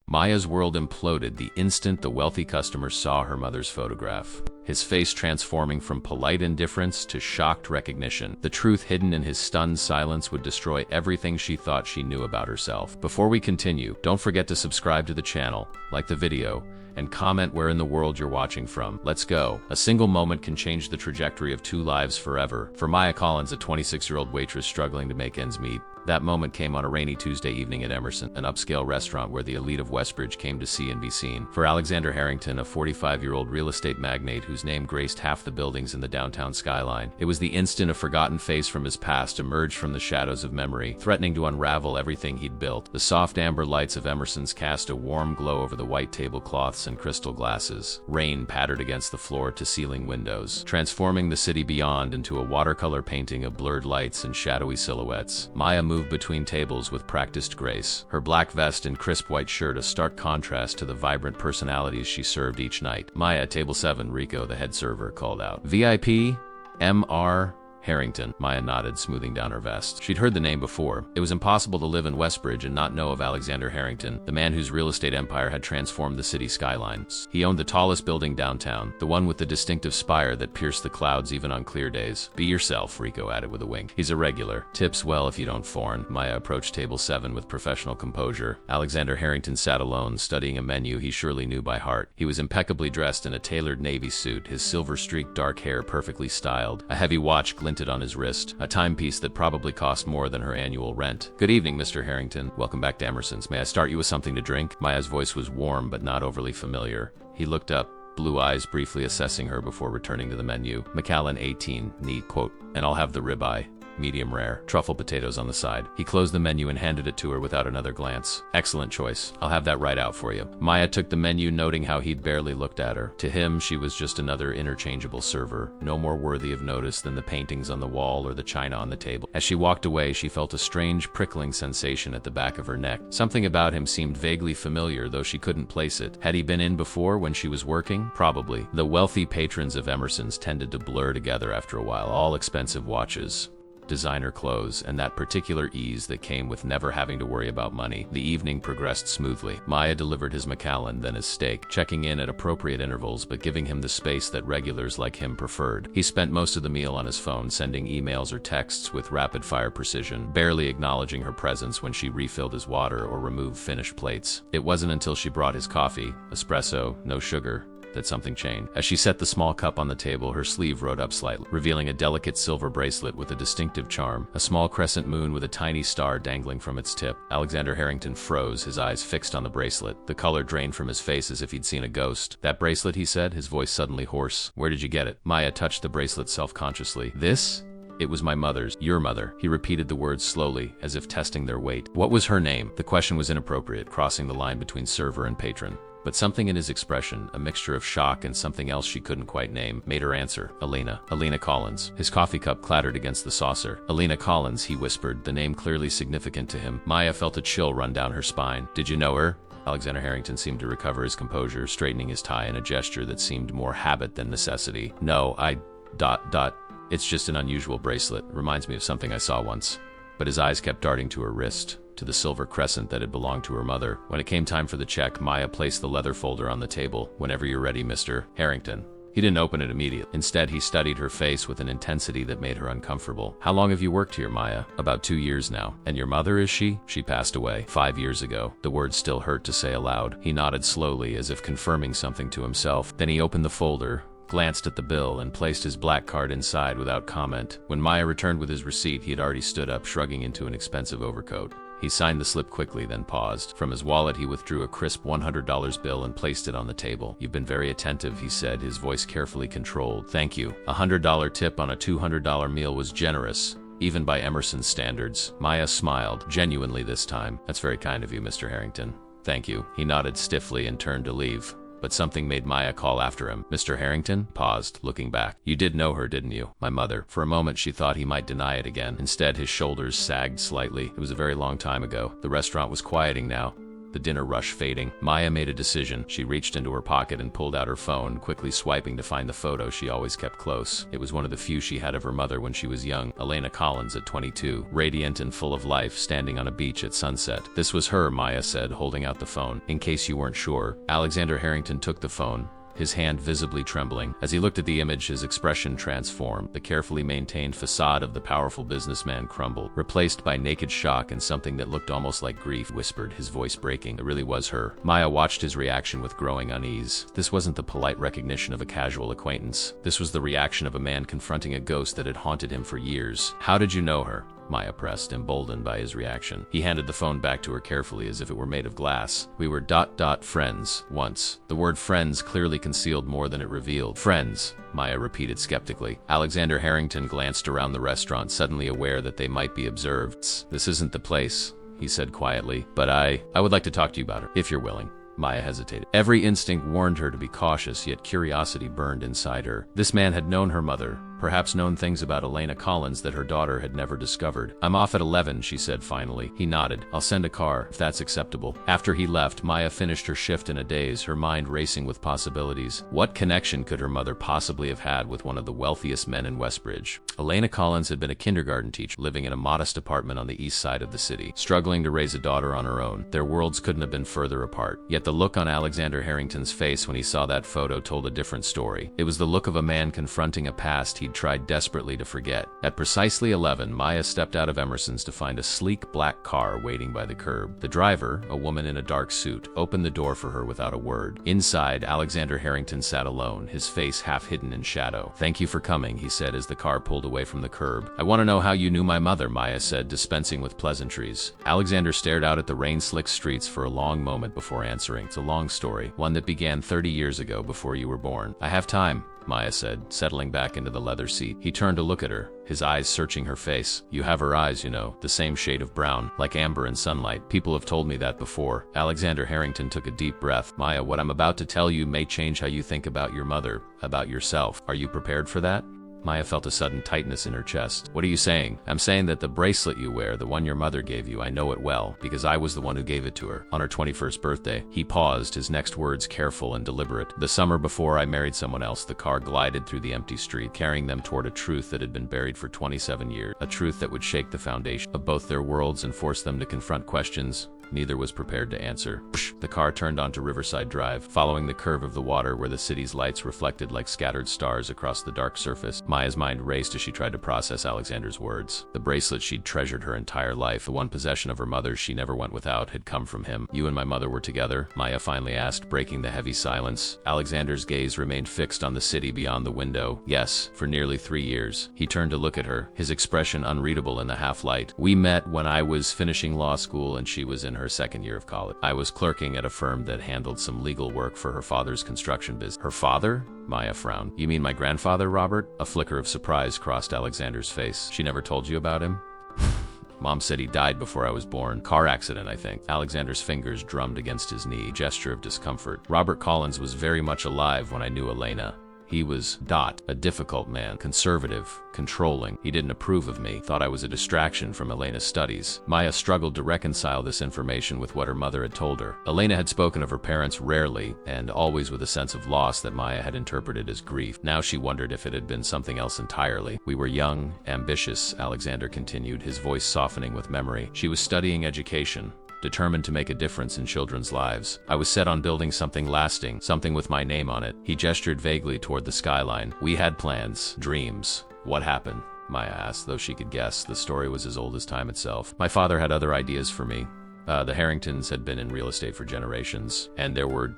Maya's world imploded the instant the wealthy customer saw her mother's photograph, his face transforming from polite indifference to shocked recognition. The truth hidden in his stunned silence would destroy everything she thought she knew about herself. Before we continue, don't forget to subscribe to the channel, like the video, and comment where in the world you're watching from. Let's go. A single moment can change the trajectory of two lives forever. For Maya Collins, a 26-year-old waitress struggling to make ends meet, that moment came on a rainy Tuesday evening at Emerson, an upscale restaurant where the elite of Westbridge came to see and be seen. For Alexander Harrington, a 45-year-old real estate magnate whose name graced half the buildings in the downtown skyline, it was the instant a forgotten face from his past emerged from the shadows of memory, threatening to unravel everything he'd built. The soft amber lights of Emerson's cast a warm glow over the white tablecloths and crystal glasses. Rain pattered against the floor-to-ceiling windows, transforming the city beyond into a watercolor painting of blurred lights and shadowy silhouettes. Maya moved between tables with practiced grace, her black vest and crisp white shirt a stark contrast to the vibrant personalities she served each night. Maya, table 7, Rico, the head server, called out. VIP, M.R. Harrington. Maya nodded, smoothing down her vest. She'd heard the name before. It was impossible to live in Westbridge and not know of Alexander Harrington, the man whose real estate empire had transformed the city skylines. He owned the tallest building downtown, the one with the distinctive spire that pierced the clouds even on clear days. Be yourself, Rico added with a wink. He's a regular. Tips well if you don't foreign. Maya approached table 7 with professional composure. Alexander Harrington sat alone, studying a menu he surely knew by heart. He was impeccably dressed in a tailored navy suit, his silver-streaked dark hair perfectly styled. A heavy watch glinted on his wrist, a timepiece that probably cost more than her annual rent. Good evening, Mr. Harrington. Welcome back to Emerson's. May I start you with something to drink? Maya's voice was warm but not overly familiar. He looked up, blue eyes briefly assessing her before returning to the menu. Macallan 18, neat, quote, and I'll have the ribeye. Medium rare, truffle potatoes on the side. He closed the menu and handed it to her without another glance. Excellent choice. I'll have that right out for you. Maya took the menu, noting how he'd barely looked at her. To him, she was just another interchangeable server, no more worthy of notice than the paintings on the wall or the china on the table. As she walked away, she felt a strange prickling sensation at the back of her neck. Something about him seemed vaguely familiar, though she couldn't place it. Had he been in before when she was working? Probably. The wealthy patrons of Emerson's tended to blur together after a while. All expensive watches, designer clothes, and that particular ease that came with never having to worry about money. The evening progressed smoothly. Maya delivered his Macallan, then his steak, checking in at appropriate intervals but giving him the space that regulars like him preferred. He spent most of the meal on his phone, sending emails or texts with rapid-fire precision, barely acknowledging her presence when she refilled his water or removed finished plates. It wasn't until she brought his coffee, espresso, no sugar, that something changed. As she set the small cup on the table, her sleeve rode up slightly, revealing a delicate silver bracelet with a distinctive charm, a small crescent moon with a tiny star dangling from its tip. Alexander Harrington froze, his eyes fixed on the bracelet. The color drained from his face as if he'd seen a ghost. That bracelet, he said, his voice suddenly hoarse. Where did you get it? Maya touched the bracelet self-consciously. This? It was my mother's. Your mother. He repeated the words slowly, as if testing their weight. What was her name? The question was inappropriate, crossing the line between server and patron. But something in his expression, a mixture of shock and something else she couldn't quite name, made her answer. Elena Collins. His coffee cup clattered against the saucer. Elena Collins, he whispered, the name clearly significant to him. Maya felt a chill run down her spine. Did you know her? Alexander Harrington seemed to recover his composure, straightening his tie in a gesture that seemed more habit than necessity. No, It's just an unusual bracelet. Reminds me of something I saw once. But his eyes kept darting to her wrist, to the silver crescent that had belonged to her mother. When it came time for the check, Maya placed the leather folder on the table. Whenever you're ready, Mr. Harrington. He didn't open it immediately. Instead, he studied her face with an intensity that made her uncomfortable. How long have you worked here, Maya? About 2 years now. And your mother, is she? She passed away 5 years ago. The words still hurt to say aloud. He nodded slowly, as if confirming something to himself. Then he opened the folder, glanced at the bill, and placed his black card inside without comment. When Maya returned with his receipt, he had already stood up, shrugging into an expensive overcoat. He signed the slip quickly, then paused. From his wallet, he withdrew a crisp $100 bill and placed it on the table. You've been very attentive, he said, his voice carefully controlled. Thank you. A $100 tip on a $200 meal was generous, even by Emerson's standards. Maya smiled, genuinely this time. That's very kind of you, Mr. Harrington. Thank you. He nodded stiffly and turned to leave. But something made Maya call after him. Mr. Harrington paused, looking back. You did know her, didn't you? My mother. For a moment, she thought he might deny it again. Instead, his shoulders sagged slightly. It was a very long time ago. The restaurant was quieting now. the dinner rush fading. Maya made a decision. She reached into her pocket and pulled out her phone, quickly swiping to find the photo she always kept close. It was one of the few she had of her mother when she was young, Elena Collins at 22, radiant and full of life, standing on a beach at sunset. This was her, Maya said, holding out the phone. In case you weren't sure. Alexander Harrington took the phone, his hand visibly trembling. As he looked at the image, his expression transformed. The carefully maintained facade of the powerful businessman crumbled, replaced by naked shock and something that looked almost like grief. Whispered, his voice breaking. It really was her. Maya watched his reaction with growing unease. This wasn't the polite recognition of a casual acquaintance. This was the reaction of a man confronting a ghost that had haunted him for years. How did you know her? Maya pressed, emboldened by his reaction. He handed the phone back to her carefully as if it were made of glass. We were ... friends, once. The word friends clearly concealed more than it revealed. Friends, Maya repeated skeptically. Alexander Harrington glanced around the restaurant, suddenly aware that they might be observed. This isn't the place, he said quietly, but I would like to talk to you about her, if you're willing. Maya hesitated. Every instinct warned her to be cautious, yet curiosity burned inside her. This man had known her mother, perhaps known things about Elena Collins that her daughter had never discovered. I'm off at 11, she said finally. He nodded. I'll send a car, if that's acceptable. After he left, Maya finished her shift in a daze, her mind racing with possibilities. What connection could her mother possibly have had with one of the wealthiest men in Westbridge? Elena Collins had been a kindergarten teacher, living in a modest apartment on the east side of the city, struggling to raise a daughter on her own. Their worlds couldn't have been further apart. Yet the look on Alexander Harrington's face when he saw that photo told a different story. It was the look of a man confronting a past he'd tried desperately to forget. At precisely 11, Maya stepped out of Emerson's to find a sleek black car waiting by the curb. The driver, a woman in a dark suit, opened the door for her without a word. Inside, Alexander Harrington sat alone, his face half hidden in shadow. Thank you for coming, he said as the car pulled away from the curb. I want to know how you knew my mother, Maya said, dispensing with pleasantries. Alexander stared out at the rain-slicked streets for a long moment before answering. It's a long story, one that began 30 years ago before you were born. I have time, Maya said, settling back into the leather seat. He turned to look at her, his eyes searching her face. You have her eyes, you know, the same shade of brown, like amber in sunlight. People have told me that before. Alexander Harrington took a deep breath. Maya, what I'm about to tell you may change how you think about your mother, about yourself. Are you prepared for that? Maya felt a sudden tightness in her chest. What are you saying? I'm saying that the bracelet you wear, the one your mother gave you, I know it well, because I was the one who gave it to her, on her 21st birthday. He paused, his next words careful and deliberate. The summer before I married someone else, the car glided through the empty street, carrying them toward a truth that had been buried for 27 years, a truth that would shake the foundation of both their worlds and force them to confront questions neither was prepared to answer. The car turned onto Riverside Drive, following the curve of the water where the city's lights reflected like scattered stars across the dark surface. Maya's mind raced as she tried to process Alexander's words. The bracelet she'd treasured her entire life, the one possession of her mother's she never went without, had come from him. You and my mother were together? Maya finally asked, breaking the heavy silence. Alexander's gaze remained fixed on the city beyond the window. Yes, for nearly 3 years. He turned to look at her, his expression unreadable in the half-light. We met when I was finishing law school and she was in her second year of college. I was clerking at a firm that handled some legal work for her father's construction business. Her father? Maya frowned. You mean my grandfather, Robert? A flicker of surprise crossed Alexander's face. She never told you about him? Mom said he died before I was born. Car accident, I think. Alexander's fingers drummed against his knee, a gesture of discomfort. Robert Collins was very much alive when I knew Elena. He was a difficult man, conservative, controlling. He didn't approve of me, thought I was a distraction from Elena's studies. Maya struggled to reconcile this information with what her mother had told her. Elena had spoken of her parents rarely, and always with a sense of loss that Maya had interpreted as grief. Now she wondered if it had been something else entirely. We were young, ambitious, Alexander continued, his voice softening with memory. She was studying education, determined to make a difference in children's lives. I was set on building something lasting, something with my name on it. He gestured vaguely toward the skyline. We had plans, dreams. What happened? Maya asked, though she could guess. The story was as old as time itself. My father had other ideas for me. The Harringtons had been in real estate for generations, and there were ...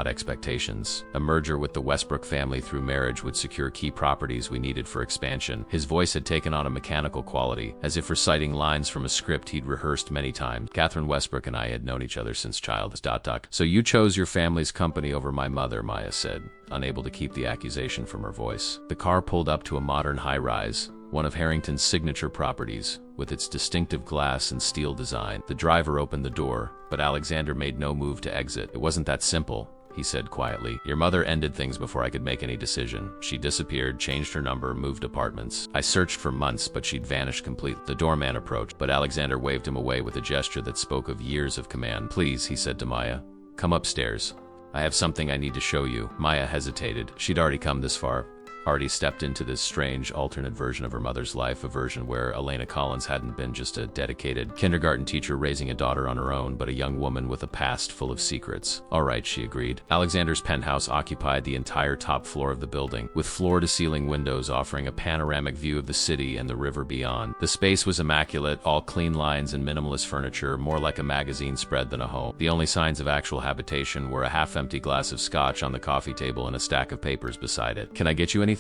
expectations. A merger with the Westbrook family through marriage would secure key properties we needed for expansion. His voice had taken on a mechanical quality, as if reciting lines from a script he'd rehearsed many times. Catherine Westbrook and I had known each other since childhood. So you chose your family's company over my mother, Maya said, unable to keep the accusation from her voice. The car pulled up to a modern high-rise, one of Harrington's signature properties, with its distinctive glass and steel design. The driver opened the door, but Alexander made no move to exit. It wasn't that simple, he said quietly. Your mother ended things before I could make any decision. She disappeared, changed her number, moved apartments. I searched for months, but she'd vanished completely. The doorman approached, but Alexander waved him away with a gesture that spoke of years of command. Please, he said to Maya, come upstairs. I have something I need to show you. Maya hesitated. She'd already come this far. Already stepped into this strange alternate version of her mother's life, a version where Elena Collins hadn't been just a dedicated kindergarten teacher raising a daughter on her own, but a young woman with a past full of secrets. All right, she agreed. Alexander's penthouse occupied the entire top floor of the building, with floor-to-ceiling windows offering a panoramic view of the city and the river beyond. The space was immaculate, all clean lines and minimalist furniture, more like a magazine spread than a home. The only signs of actual habitation were a half-empty glass of scotch on the coffee table and a stack of papers beside it. Can I get you anything?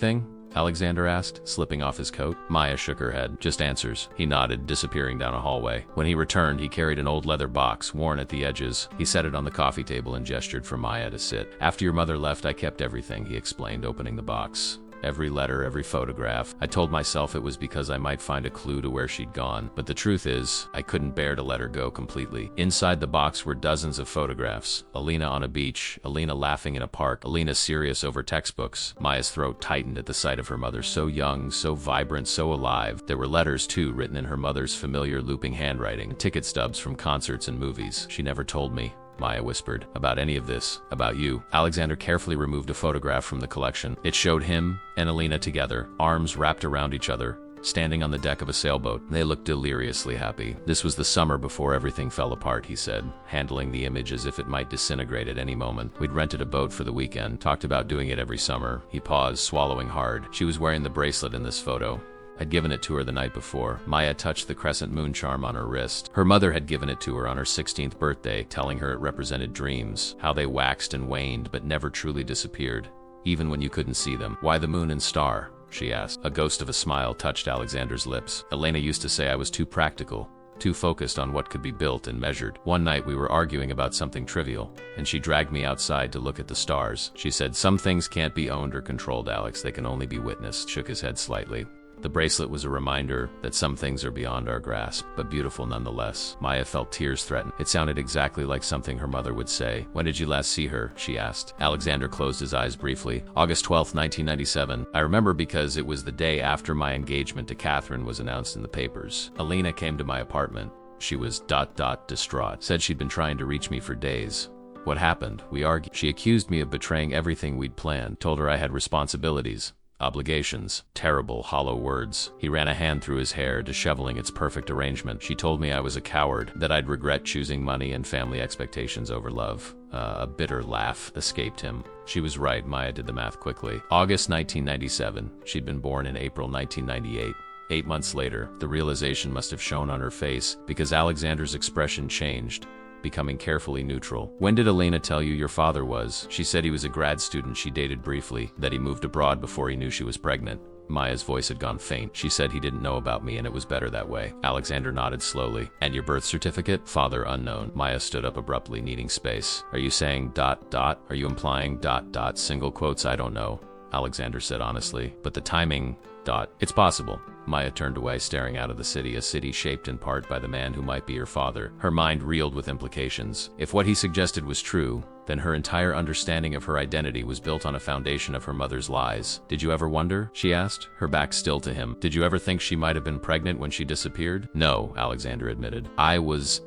Alexander asked, slipping off his coat. Maya shook her head. Just answers. He nodded, disappearing down a hallway. When he returned, he carried an old leather box, worn at the edges. He set it on the coffee table and gestured for Maya to sit. After your mother left, I kept everything, he explained, opening the box. Every letter, every photograph. I told myself it was because I might find a clue to where she'd gone, but the truth is, I couldn't bear to let her go completely. Inside the box were dozens of photographs. Alina on a beach, Alina laughing in a park, Alina serious over textbooks. Maya's throat tightened at the sight of her mother, so young, so vibrant, so alive. There were letters, too, written in her mother's familiar looping handwriting, ticket stubs from concerts and movies. She never told me, Maya whispered, about any of this, about you. Alexander carefully removed a photograph from the collection. It showed him and Alina together, arms wrapped around each other, standing on the deck of a sailboat. They looked deliriously happy. This was the summer before everything fell apart, he said, handling the image as if it might disintegrate at any moment. We'd rented a boat for the weekend, talked about doing it every summer. He paused, swallowing hard. She was wearing the bracelet in this photo. I'd given it to her the night before. Maya touched the crescent moon charm on her wrist. Her mother had given it to her on her 16th birthday, telling her it represented dreams, how they waxed and waned but never truly disappeared, even when you couldn't see them. Why the moon and star? She asked. A ghost of a smile touched Alexander's lips. Elena used to say I was too practical, too focused on what could be built and measured. One night we were arguing about something trivial, and she dragged me outside to look at the stars. She said, some things can't be owned or controlled, Alex. They can only be witnessed. Shook his head slightly. The bracelet was a reminder that some things are beyond our grasp, but beautiful nonetheless. Maya felt tears threaten. It sounded exactly like something her mother would say. When did you last see her? She asked. Alexander closed his eyes briefly. August 12th, 1997. I remember because it was the day after my engagement to Catherine was announced in the papers. Alina came to my apartment. She was ... distraught. Said she'd been trying to reach me for days. What happened? We argued. She accused me of betraying everything we'd planned. Told her I had responsibilities. Obligations. Terrible, hollow words. He ran a hand through his hair, disheveling its perfect arrangement. She told me I was a coward, that I'd regret choosing money and family expectations over love. A bitter laugh escaped him. She was right, Maya did the math quickly. August 1997. She'd been born in April 1998. 8 months later, the realization must have shown on her face, because Alexander's expression changed, becoming carefully neutral. When did Elena tell you your father was? She said he was a grad student she dated briefly, that he moved abroad before he knew she was pregnant. Maya's voice had gone faint. She said he didn't know about me and it was better that way. Alexander nodded slowly. And your birth certificate? Father unknown. Maya stood up abruptly, needing space. Are you saying ... Are you implying ... single quotes? I don't know, Alexander said honestly. But the timing ... It's possible. Maya turned away, staring out of the city, a city shaped in part by the man who might be her father. Her mind reeled with implications. If what he suggested was true, then her entire understanding of her identity was built on a foundation of her mother's lies. Did you ever wonder? She asked, her back still to him. Did you ever think she might have been pregnant when she disappeared? No, Alexander admitted. I was ...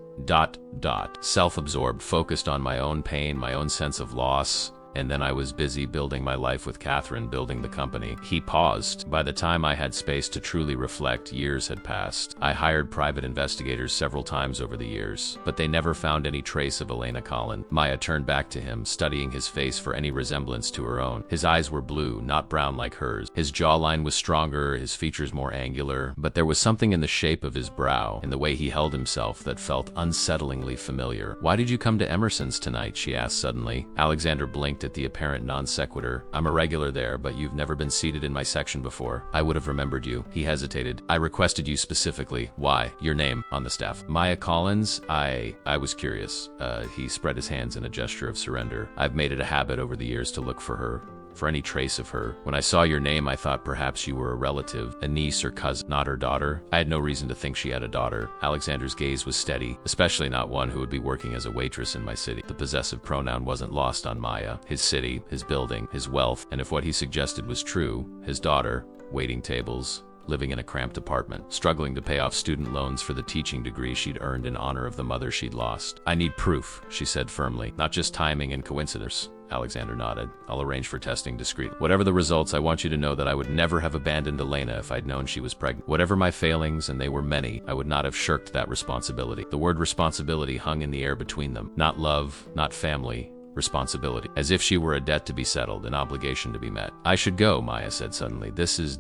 self-absorbed, focused on my own pain, my own sense of loss. And then I was busy building my life with Catherine, building the company. He paused. By the time I had space to truly reflect, years had passed. I hired private investigators several times over the years, but they never found any trace of Elena Collins. Maya turned back to him, studying his face for any resemblance to her own. His eyes were blue, not brown like hers. His jawline was stronger, his features more angular, but there was something in the shape of his brow, in the way he held himself, that felt unsettlingly familiar. Why did you come to Emerson's tonight? She asked suddenly. Alexander blinked at the apparent non sequitur. I'm a regular there, but you've never been seated in my section before. I would have remembered you. He hesitated. I requested you specifically. Why? Your name on the staff. Maya Collins? I was curious. He spread his hands in a gesture of surrender. I've made it a habit over the years to look for her for any trace of her. When I saw your name, I thought perhaps you were a relative, a niece or cousin, not her daughter. I had no reason to think she had a daughter. Alexander's gaze was steady, especially not one who would be working as a waitress in my city. The possessive pronoun wasn't lost on Maya. His city, his building, his wealth, and if what he suggested was true, his daughter, waiting tables, living in a cramped apartment, struggling to pay off student loans for the teaching degree she'd earned in honor of the mother she'd lost. I need proof, she said firmly, not just timing and coincidence. Alexander nodded. I'll arrange for testing discreetly. Whatever the results, I want you to know that I would never have abandoned Elena if I'd known she was pregnant. Whatever my failings, and they were many, I would not have shirked that responsibility. The word responsibility hung in the air between them. Not love, not family. Responsibility. As if she were a debt to be settled, an obligation to be met. I should go, Maya said suddenly. This is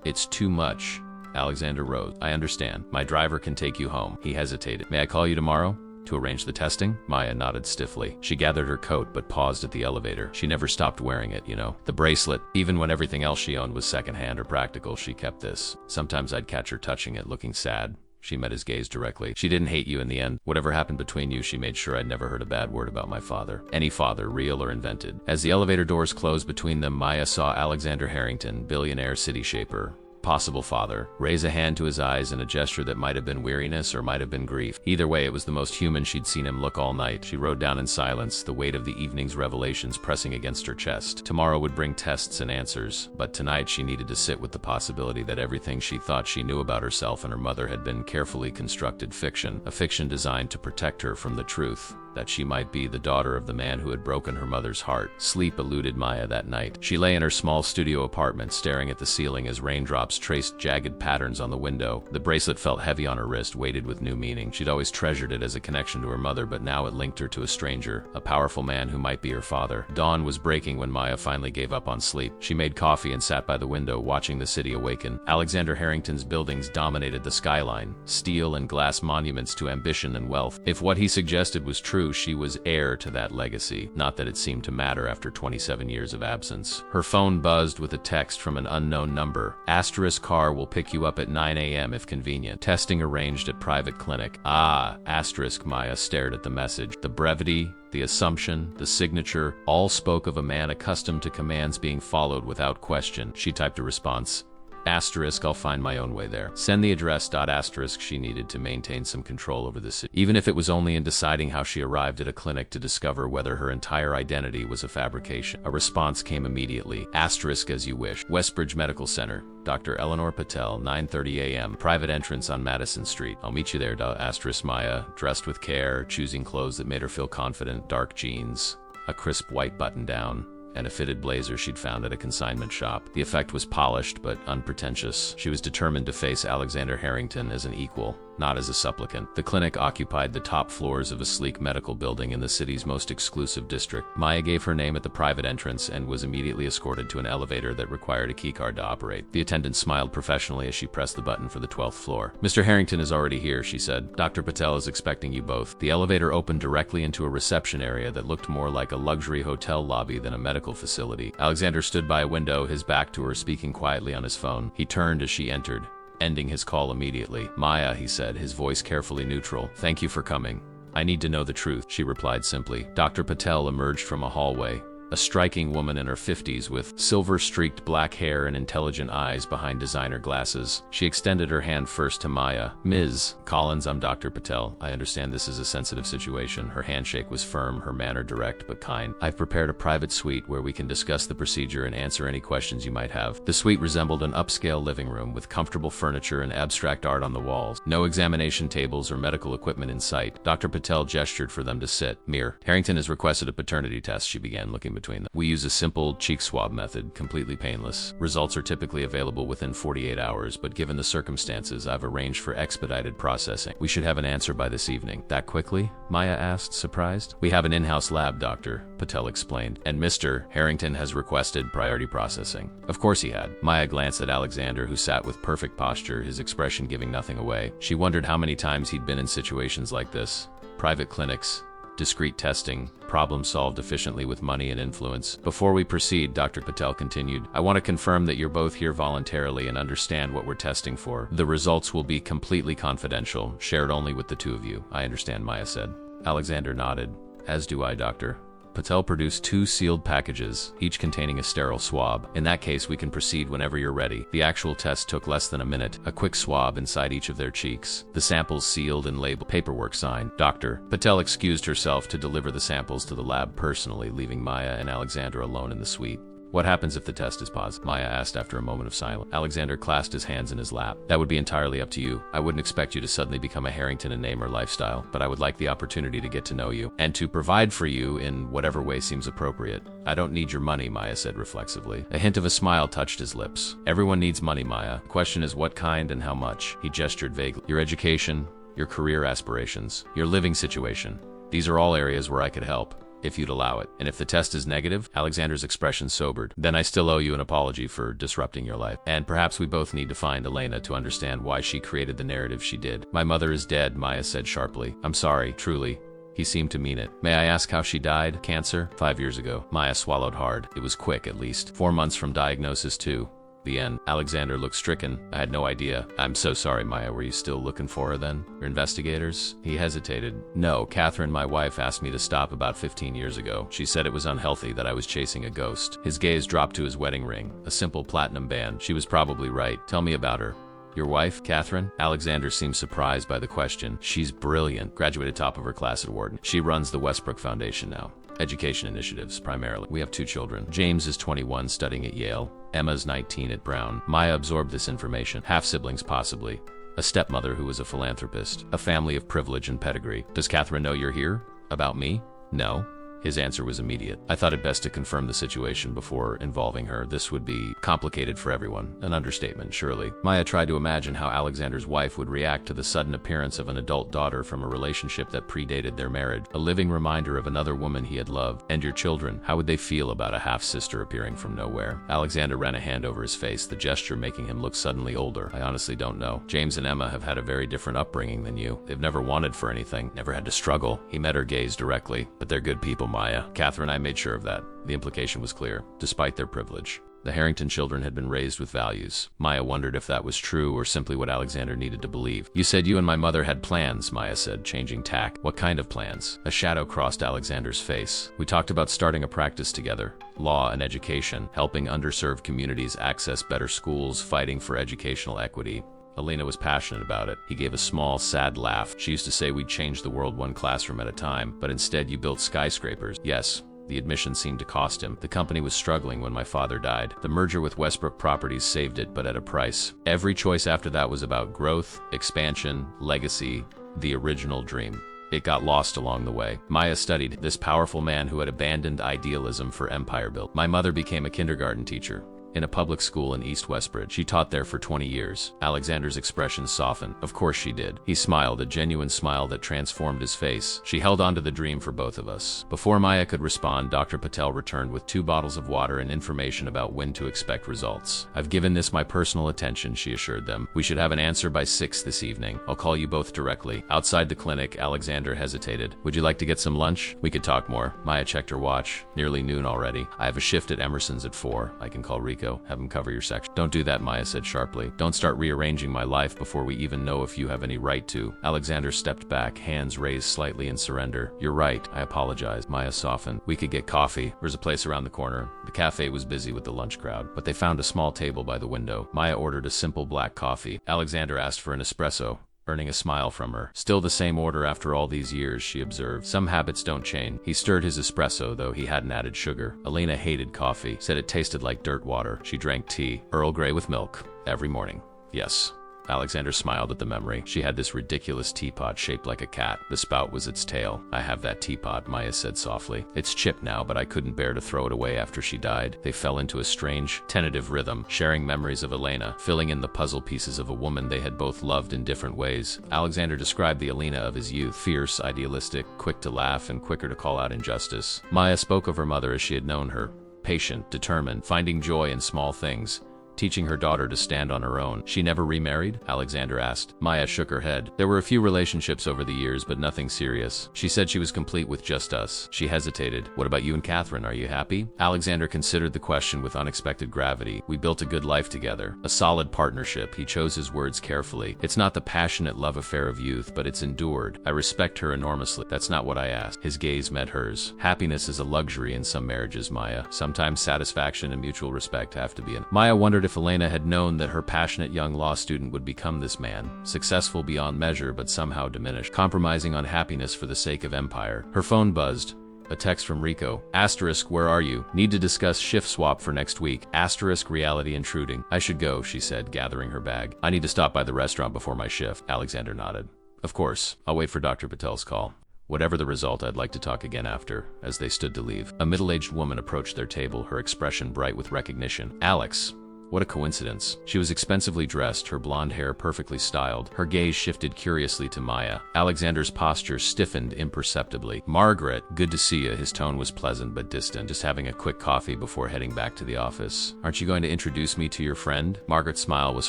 It's too much. Alexander rose. I understand. My driver can take you home. He hesitated. May I call you tomorrow? To arrange the testing? Maya nodded stiffly. She gathered her coat but paused at the elevator. She never stopped wearing it, you know. The bracelet, even when everything else she owned was secondhand or practical, she kept this. Sometimes I'd catch her touching it, looking sad. She met his gaze directly. She didn't hate you in the end. Whatever happened between you, she made sure I'd never heard a bad word about my father. Any father, real or invented. As the elevator doors closed between them, Maya saw Alexander Harrington, billionaire city shaper, possible father, raise a hand to his eyes in a gesture that might have been weariness or might have been grief. Either way, it was the most human she'd seen him look all night. She rode down in silence, the weight of the evening's revelations pressing against her chest. Tomorrow would bring tests and answers, but tonight she needed to sit with the possibility that everything she thought she knew about herself and her mother had been carefully constructed fiction, a fiction designed to protect her from the truth, that she might be the daughter of the man who had broken her mother's heart. Sleep eluded Maya that night. She lay in her small studio apartment, staring at the ceiling as raindrops traced jagged patterns on the window. The bracelet felt heavy on her wrist, weighted with new meaning. She'd always treasured it as a connection to her mother, but now it linked her to a stranger, a powerful man who might be her father. Dawn was breaking when Maya finally gave up on sleep. She made coffee and sat by the window, watching the city awaken. Alexander Harrington's buildings dominated the skyline, steel and glass monuments to ambition and wealth. If what he suggested was true, she was heir to that legacy. Not that it seemed to matter after 27 years of absence. Her phone buzzed with a text from an unknown number. Asterisk car will pick you up at 9 a.m. if convenient. Testing arranged at private clinic. Asterisk. Maya stared at the message. The brevity, the assumption, the signature, all spoke of a man accustomed to commands being followed without question. She typed a response. Asterisk, I'll find my own way there. Send the address. Asterisk, she needed to maintain some control over the city, even if it was only in deciding how she arrived at a clinic to discover whether her entire identity was a fabrication. A response came immediately. Asterisk, as you wish. Westbridge Medical Center. Dr. Eleanor Patel, 9:30 a.m. Private entrance on Madison Street. I'll meet you there. Asterisk. Maya, dressed with care, choosing clothes that made her feel confident. Dark jeans, a crisp white button-down, and a fitted blazer she'd found at a consignment shop. The effect was polished but unpretentious. She was determined to face Alexander Harrington as an equal, not as a supplicant. The clinic occupied the top floors of a sleek medical building in the city's most exclusive district. Maya gave her name at the private entrance and was immediately escorted to an elevator that required a keycard to operate. The attendant smiled professionally as she pressed the button for the 12th floor. Mr. Harrington is already here, she said. Dr. Patel is expecting you both. The elevator opened directly into a reception area that looked more like a luxury hotel lobby than a medical facility. Alexander stood by a window, his back to her, speaking quietly on his phone. He turned as she entered, ending his call immediately. Maya, he said, his voice carefully neutral. Thank you for coming. I need to know the truth, she replied simply. Dr. Patel emerged from a hallway, a striking woman in her 50s with silver-streaked black hair and intelligent eyes behind designer glasses. She extended her hand first to Maya. Ms. Collins, I'm Dr. Patel. I understand this is a sensitive situation. Her handshake was firm, her manner direct but kind. I've prepared a private suite where we can discuss the procedure and answer any questions you might have. The suite resembled an upscale living room with comfortable furniture and abstract art on the walls. No examination tables or medical equipment in sight. Dr. Patel gestured for them to sit. Mir. Harrington has requested a paternity test, she began, looking between them. We use a simple cheek swab method, completely painless. Results are typically available within 48 hours, but given the circumstances, I've arranged for expedited processing. We should have an answer by this evening. That quickly? Maya asked, surprised. We have an in-house lab, Doctor, Patel explained, and Mr. Harrington has requested priority processing. Of course he had. Maya glanced at Alexander, who sat with perfect posture, his expression giving nothing away. She wondered how many times he'd been in situations like this. Private clinics, discreet testing, problem solved efficiently with money and influence. Before we proceed, Dr. Patel continued, I want to confirm that you're both here voluntarily and understand what we're testing for. The results will be completely confidential, shared only with the two of you. I understand, Maya said. Alexander nodded. As do I, Doctor. Patel produced 2 sealed packages, each containing a sterile swab. In that case, we can proceed whenever you're ready. The actual test took less than a minute, a quick swab inside each of their cheeks. The samples sealed and labeled, paperwork signed. Dr. Patel excused herself to deliver the samples to the lab personally, leaving Maya and Alexander alone in the suite. What happens if the test is positive? Maya asked after a moment of silence. Alexander clasped his hands in his lap. That would be entirely up to you. I wouldn't expect you to suddenly become a Harrington in name or lifestyle, but I would like the opportunity to get to know you, and to provide for you in whatever way seems appropriate. I don't need your money, Maya said reflexively. A hint of a smile touched his lips. Everyone needs money, Maya. The question is what kind and how much. He gestured vaguely. Your education, your career aspirations, your living situation. These are all areas where I could help, if you'd allow it. And if the test is negative, Alexander's expression sobered, then I still owe you an apology for disrupting your life. And perhaps we both need to find Elena to understand why she created the narrative she did. My mother is dead, Maya said sharply. I'm sorry, truly. He seemed to mean it. May I ask how she died? Cancer? 5 years ago. Maya swallowed hard. It was quick, at least. 4 months from diagnosis, too. The end. Alexander looked stricken. I had no idea. I'm so sorry, Maya. Were you still looking for her then? Your investigators? He hesitated. No, Catherine, my wife, asked me to stop about 15 years ago. She said it was unhealthy, that I was chasing a ghost. His gaze dropped to his wedding ring, a simple platinum band. She was probably right. Tell me about her. Your wife, Catherine? Alexander seemed surprised by the question. She's brilliant. Graduated top of her class at Wharton. She runs the Westbrook Foundation now. Education initiatives, primarily. We have 2 children. James is 21, studying at Yale. Emma's 19 at Brown. Maya absorbed this information. Half-siblings, possibly. A stepmother who was a philanthropist. A family of privilege and pedigree. Does Catherine know you're here? About me? No. His answer was immediate. I thought it best to confirm the situation before involving her. This would be complicated for everyone. An understatement, surely. Maya tried to imagine how Alexander's wife would react to the sudden appearance of an adult daughter from a relationship that predated their marriage. A living reminder of another woman he had loved. And your children, how would they feel about a half-sister appearing from nowhere? Alexander ran a hand over his face, the gesture making him look suddenly older. I honestly don't know. James and Emma have had a very different upbringing than you. They've never wanted for anything, never had to struggle. He met her gaze directly. But they're good people, Maya. Catherine, I made sure of that. The implication was clear, despite their privilege. The Harrington children had been raised with values. Maya wondered if that was true or simply what Alexander needed to believe. You said you and my mother had plans, Maya said, changing tack. What kind of plans? A shadow crossed Alexander's face. We talked about starting a practice together. Law and education, helping underserved communities access better schools, fighting for educational equity. Elena was passionate about it. He gave a small, sad laugh. She used to say we'd change the world one classroom at a time, but instead you built skyscrapers. Yes. The admission seemed to cost him. The company was struggling when my father died. The merger with Westbrook Properties saved it, but at a price. Every choice after that was about growth, expansion, legacy, the original dream. It got lost along the way. Maya studied this powerful man who had abandoned idealism for empire build. My mother became a kindergarten teacher in a public school in East Westbridge. She taught there for 20 years. Alexander's expression softened. Of course she did. He smiled, a genuine smile that transformed his face. She held on to the dream for both of us. Before Maya could respond, Dr. Patel returned with 2 bottles of water and information about when to expect results. I've given this my personal attention, she assured them. We should have an answer by 6 this evening. I'll call you both directly. Outside the clinic, Alexander hesitated. Would you like to get some lunch? We could talk more. Maya checked her watch. Nearly noon already. I have a shift at Emerson's at 4. I can call Rico. Have him cover your section. Don't do that, Maya said sharply. Don't start rearranging my life before we even know if you have any right to. Alexander stepped back, hands raised slightly in surrender. You're right. I apologize. Maya softened. We could get coffee. There's a place around the corner. The cafe was busy with the lunch crowd, but they found a small table by the window. Maya ordered a simple black coffee. Alexander asked for an espresso, earning a smile from her. Still the same order after all these years, she observed. Some habits don't change. He stirred his espresso, though he hadn't added sugar. Elena hated coffee, said it tasted like dirt water. She drank tea, Earl Grey with milk, every morning. Yes. Alexander smiled at the memory. She had this ridiculous teapot shaped like a cat. The spout was its tail. I have that teapot, Maya said softly. It's chipped now, but I couldn't bear to throw it away after she died. They fell into a strange, tentative rhythm, sharing memories of Elena, filling in the puzzle pieces of a woman they had both loved in different ways. Alexander described the Elena of his youth, fierce, idealistic, quick to laugh, and quicker to call out injustice. Maya spoke of her mother as she had known her, patient, determined, finding joy in small things. teaching her daughter to stand on her own. She never remarried? Alexander asked. Maya shook her head. There were a few relationships over the years, but nothing serious. She said she was complete with just us. She hesitated. What about you and Catherine? Are you happy? Alexander considered the question with unexpected gravity. We built a good life together. A solid partnership. He chose his words carefully. It's not the passionate love affair of youth, but it's endured. I respect her enormously. That's not what I asked. His gaze met hers. Happiness is a luxury in some marriages, Maya. Sometimes satisfaction and mutual respect have to be in. Maya wondered if Elena had known that her passionate young law student would become this man, successful beyond measure but somehow diminished, compromising on happiness for the sake of empire. Her phone buzzed. A text from Rico. Asterisk, where are you? Need to discuss shift swap for next week. Asterisk, reality intruding. I should go, she said, gathering her bag. I need to stop by the restaurant before my shift. Alexander nodded. Of course. I'll wait for Dr. Patel's call. Whatever the result, I'd like to talk again after. As they stood to leave, a middle-aged woman approached their table, her expression bright with recognition. Alex. What a coincidence. She was expensively dressed, her blonde hair perfectly styled. Her gaze shifted curiously to Maya. Alexander's posture stiffened imperceptibly. Margaret, good to see you. His tone was pleasant but distant. Just having a quick coffee before heading back to the office. Aren't you going to introduce me to your friend? Margaret's smile was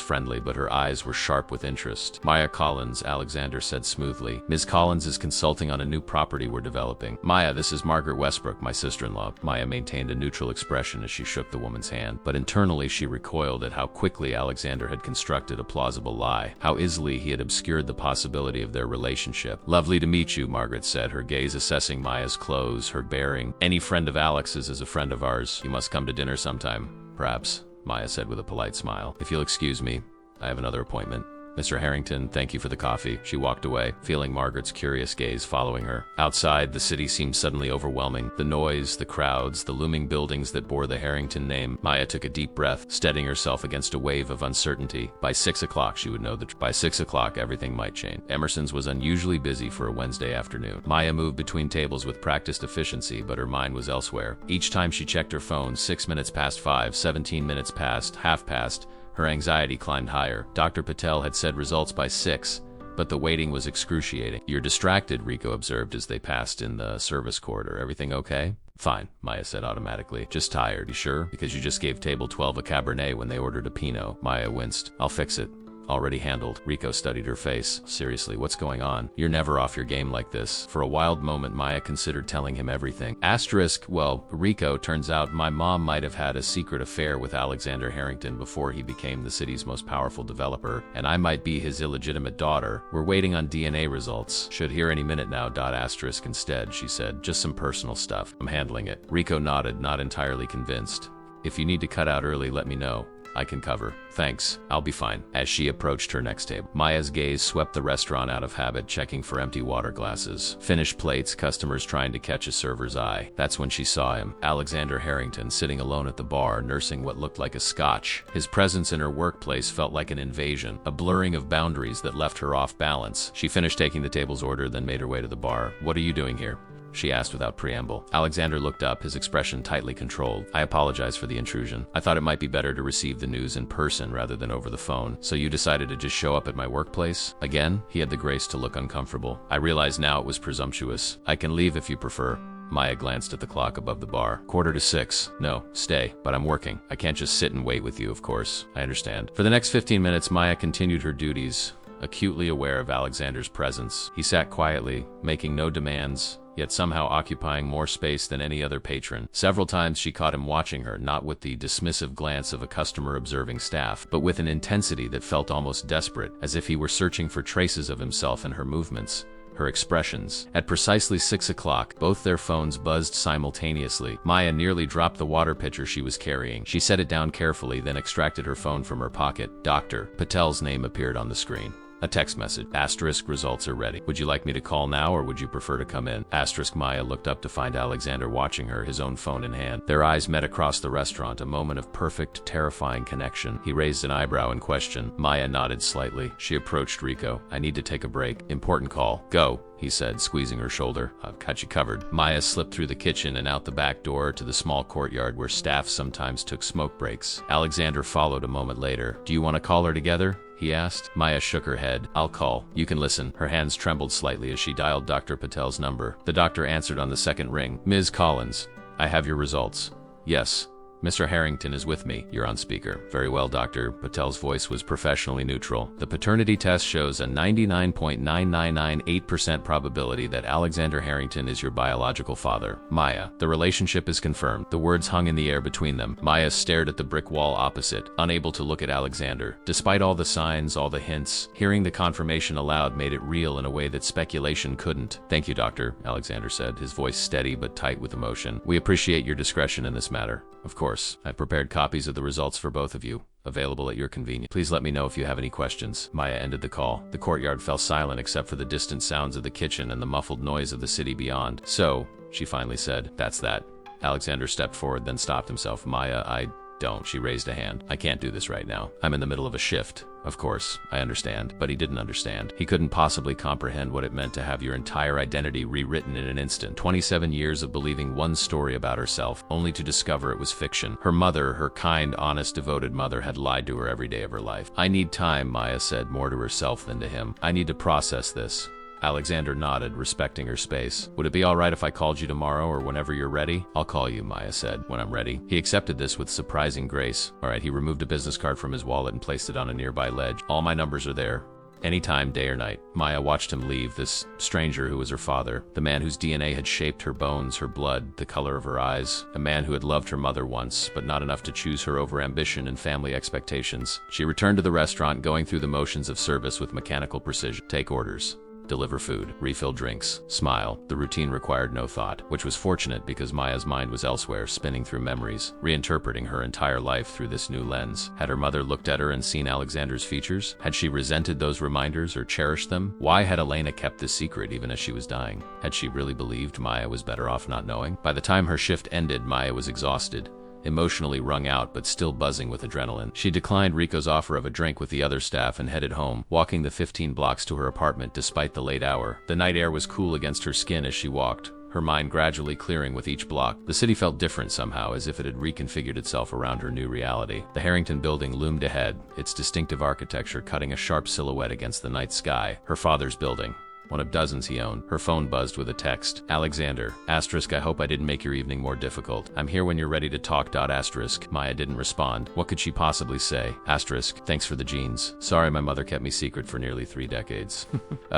friendly, but her eyes were sharp with interest. Maya Collins, Alexander said smoothly. Ms. Collins is consulting on a new property we're developing. Maya, this is Margaret Westbrook, my sister-in-law. Maya maintained a neutral expression as she shook the woman's hand, but internally she recoiled at how quickly Alexander had constructed a plausible lie, how easily he had obscured the possibility of their relationship. Lovely to meet you, Margaret said, her gaze assessing Maya's clothes, her bearing. Any friend of Alex's is a friend of ours. You must come to dinner sometime. Perhaps, Maya said with a polite smile. If you'll excuse me, I have another appointment. Mr. Harrington, thank you for the coffee. She walked away, feeling Margaret's curious gaze following her. Outside, the city seemed suddenly overwhelming. The noise, the crowds, the looming buildings that bore the Harrington name. Maya took a deep breath, steadying herself against a wave of uncertainty. By 6 o'clock, she would know that by 6 o'clock, everything might change. Emerson's was unusually busy for a Wednesday afternoon. Maya moved between tables with practiced efficiency, but her mind was elsewhere. Each time she checked her phone, 6 minutes past 5, 17 minutes past, half past, her anxiety climbed higher. Dr. Patel had said results by 6, but the waiting was excruciating. You're distracted, Rico observed as they passed in the service corridor. Everything okay? Fine, Maya said automatically. Just tired. You sure? Because you just gave table 12 a Cabernet when they ordered a Pinot. Maya winced. I'll fix it. Already handled. Rico studied her face. Seriously, what's going on? You're never off your game like this. For a wild moment, Maya considered telling him everything. Asterisk, well, Rico, turns out my mom might have had a secret affair with Alexander Harrington before he became the city's most powerful developer, and I might be his illegitimate daughter. We're waiting on DNA results. Should hear any minute now. Asterisk instead, she said. Just some personal stuff. I'm handling it. Rico nodded, not entirely convinced. If you need to cut out early, let me know. I can cover. Thanks. I'll be fine. As she approached her next table, Maya's gaze swept the restaurant out of habit, checking for empty water glasses, finished plates, customers trying to catch a server's eye. That's when she saw him, Alexander Harrington, sitting alone at the bar, nursing what looked like a scotch. His presence in her workplace felt like an invasion, a blurring of boundaries that left her off balance. She finished taking the table's order, then made her way to the bar. What are you doing here? She asked without preamble. Alexander looked up, his expression tightly controlled. I apologize for the intrusion. I thought it might be better to receive the news in person rather than over the phone. So you decided to just show up at my workplace? Again, he had the grace to look uncomfortable. I realize now it was presumptuous. I can leave if you prefer. Maya glanced at the clock above the bar. 5:45. No, stay. But I'm working. I can't just sit and wait with you, of course. I understand. For the next 15 minutes, Maya continued her duties, acutely aware of Alexander's presence. He sat quietly, making no demands, yet somehow occupying more space than any other patron. Several times she caught him watching her, not with the dismissive glance of a customer observing staff, but with an intensity that felt almost desperate, as if he were searching for traces of himself in her movements, her expressions. At precisely 6 o'clock, both their phones buzzed simultaneously. Maya nearly dropped the water pitcher she was carrying. She set it down carefully, then extracted her phone from her pocket. Dr. Patel's name appeared on the screen. A text message. Asterisk, results are ready. Would you like me to call now or would you prefer to come in? Asterisk. Maya looked up to find Alexander watching her, his own phone in hand. Their eyes met across the restaurant, a moment of perfect, terrifying connection. He raised an eyebrow in question. Maya nodded slightly. She approached Rico. I need to take a break. Important call. Go, he said, squeezing her shoulder. I've got you covered. Maya slipped through the kitchen and out the back door to the small courtyard where staff sometimes took smoke breaks. Alexander followed a moment later. Do you want to call her together? He asked. Maya shook her head. I'll call. You can listen. Her hands trembled slightly as she dialed Dr. Patel's number. The doctor answered on the second ring. Ms. Collins, I have your results. Yes. Mr. Harrington is with me. You're on speaker. Very well, Doctor. Patel's voice was professionally neutral. The paternity test shows a 99.9998% probability that Alexander Harrington is your biological father. Maya, the relationship is confirmed. The words hung in the air between them. Maya stared at the brick wall opposite, unable to look at Alexander. Despite all the signs, all the hints, hearing the confirmation aloud made it real in a way that speculation couldn't. Thank you, Doctor, Alexander said, his voice steady but tight with emotion. We appreciate your discretion in this matter. Of course, I've prepared copies of the results for both of you, available at your convenience. Please let me know if you have any questions. Maya ended the call. The courtyard fell silent except for the distant sounds of the kitchen and the muffled noise of the city beyond. So, she finally said, that's that. Alexander stepped forward, then stopped himself. Maya, I don't. She raised a hand. I can't do this right now. I'm in the middle of a shift. Of course, I understand. But he didn't understand. He couldn't possibly comprehend what it meant to have your entire identity rewritten in an instant. 27 years of believing one story about herself, only to discover it was fiction. Her mother, her kind, honest, devoted mother, had lied to her every day of her life. I need time, Maya said, more to herself than to him. I need to process this. Alexander nodded, respecting her space. Would it be all right if I called you tomorrow or whenever you're ready? I'll call you, Maya said, when I'm ready. He accepted this with surprising grace. All right, he removed a business card from his wallet and placed it on a nearby ledge. All my numbers are there. Anytime, day or night. Maya watched him leave, this stranger who was her father, the man whose DNA had shaped her bones, her blood, the color of her eyes, a man who had loved her mother once, but not enough to choose her over ambition and family expectations. She returned to the restaurant, going through the motions of service with mechanical precision. Take orders. Deliver food, refill drinks, smile. The routine required no thought, which was fortunate because Maya's mind was elsewhere, spinning through memories, reinterpreting her entire life through this new lens. Had her mother looked at her and seen Alexander's features? Had she resented those reminders or cherished them? Why had Elena kept this secret even as she was dying? Had she really believed Maya was better off not knowing? By the time her shift ended, Maya was exhausted, emotionally wrung out but still buzzing with adrenaline. She declined Rico's offer of a drink with the other staff and headed home, walking the 15 blocks to her apartment despite the late hour. The night air was cool against her skin as she walked, her mind gradually clearing with each block. The city felt different somehow, as if it had reconfigured itself around her new reality. The Harrington building loomed ahead, its distinctive architecture cutting a sharp silhouette against the night sky. Her father's building, one of dozens he owned. Her phone buzzed with a text. Alexander, asterisk, I hope I didn't make your evening more difficult. I'm here when you're ready to talk, asterisk. Maya didn't respond. What could she possibly say? Asterisk, thanks for the jeans. Sorry my mother kept me secret for nearly 3 decades.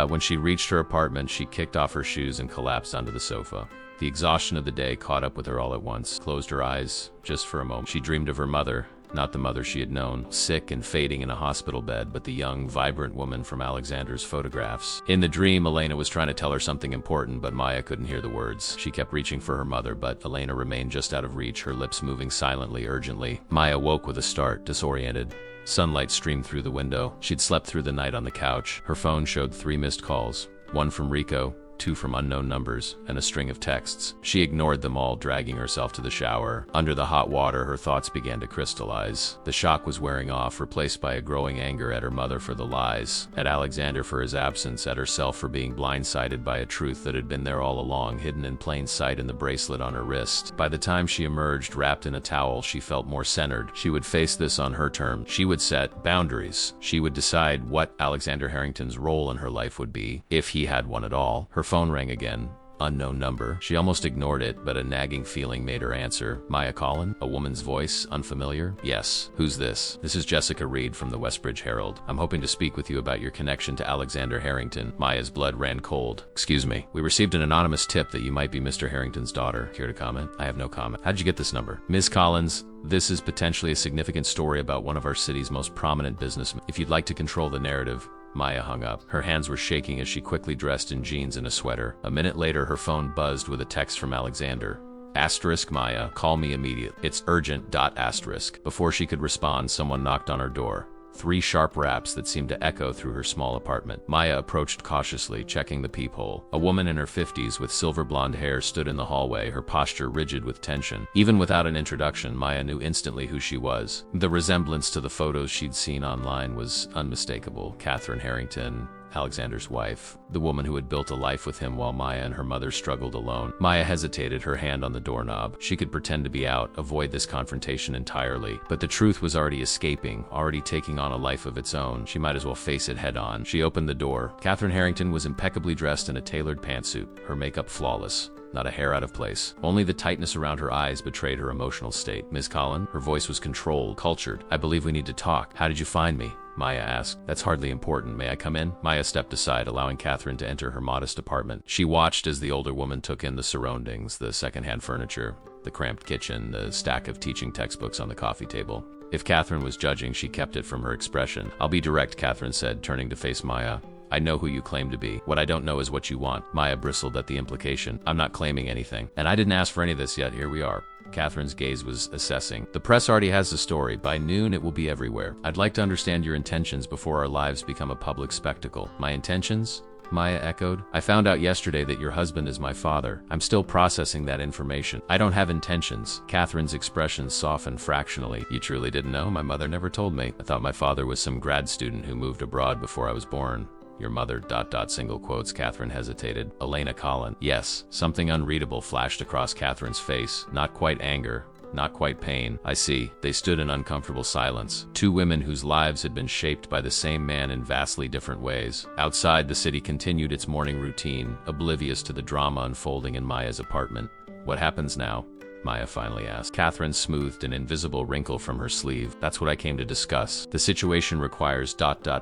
When she reached her apartment, she kicked off her shoes and collapsed onto the sofa. The exhaustion of the day caught up with her all at once. Closed her eyes, just for a moment. She dreamed of her mother. Not the mother she had known, sick and fading in a hospital bed, but the young, vibrant woman from Alexander's photographs. In the dream, Elena was trying to tell her something important, but Maya couldn't hear the words. She kept reaching for her mother, but Elena remained just out of reach, her lips moving silently, urgently. Maya woke with a start, disoriented. Sunlight streamed through the window. She'd slept through the night on the couch. Her phone showed 3 missed calls, 1 from Rico, 2 from unknown numbers, and a string of texts. She ignored them all, dragging herself to the shower. Under the hot water, her thoughts began to crystallize. The shock was wearing off, replaced by a growing anger at her mother for the lies, at Alexander for his absence, at herself for being blindsided by a truth that had been there all along, hidden in plain sight in the bracelet on her wrist. By the time she emerged, wrapped in a towel, she felt more centered. She would face this on her terms. She would set boundaries. She would decide what Alexander Harrington's role in her life would be, if he had one at all. Her phone rang again. Unknown number. She almost ignored it, but a nagging feeling made her answer. Maya Collin? A woman's voice, unfamiliar? Yes. Who's this? This is Jessica Reed from the Westbridge Herald. I'm hoping to speak with you about your connection to Alexander Harrington. Maya's blood ran cold. Excuse me. We received an anonymous tip that you might be Mr. Harrington's daughter. Care to comment? I have no comment. How'd you get this number? Ms. Collins, this is potentially a significant story about one of our city's most prominent businessmen. If you'd like to control the narrative. Maya hung up. Her hands were shaking as she quickly dressed in jeans and a sweater. A minute later, her phone buzzed with a text from Alexander. Asterisk, Maya, call me immediately. It's urgent. Asterisk. Before she could respond, someone knocked on her door. 3 sharp raps that seemed to echo through her small apartment. Maya approached cautiously, checking the peephole. A woman in her 50s with silver blonde hair stood in the hallway, her posture rigid with tension. Even without an introduction, Maya knew instantly who she was. The resemblance to the photos she'd seen online was unmistakable. Catherine Harrington, Alexander's wife, the woman who had built a life with him while Maya and her mother struggled alone. Maya hesitated, her hand on the doorknob. She could pretend to be out, avoid this confrontation entirely, but the truth was already escaping, already taking on a life of its own. She might as well face it head on. She opened the door. Catherine Harrington was impeccably dressed in a tailored pantsuit, her makeup flawless. not a hair out of place. Only the tightness around her eyes betrayed her emotional state. Ms. Collin, her voice was controlled, cultured. I believe we need to talk. How did you find me? Maya asked. That's hardly important. May I come in? Maya stepped aside, allowing Catherine to enter her modest apartment. She watched as the older woman took in the surroundings, the secondhand furniture, the cramped kitchen, the stack of teaching textbooks on the coffee table. If Catherine was judging, she kept it from her expression. I'll be direct, Catherine said, turning to face Maya. I know who you claim to be. What I don't know is what you want. Maya bristled at the implication. I'm not claiming anything. And I didn't ask for any of this yet. Here we are. Catherine's gaze was assessing. The press already has the story. By noon, it will be everywhere. I'd like to understand your intentions before our lives become a public spectacle. My intentions? Maya echoed. I found out yesterday that your husband is my father. I'm still processing that information. I don't have intentions. Catherine's expression softened fractionally. You truly didn't know? My mother never told me. I thought my father was some grad student who moved abroad before I was born. Your mother, single quotes. Catherine hesitated. Elena Collin. Yes. Something unreadable flashed across Catherine's face. Not quite anger. Not quite pain. I see. They stood in uncomfortable silence. Two women whose lives had been shaped by the same man in vastly different ways. Outside, the city continued its morning routine, oblivious to the drama unfolding in Maya's apartment. What happens now? Maya finally asked. Catherine smoothed an invisible wrinkle from her sleeve. That's what I came to discuss. The situation requires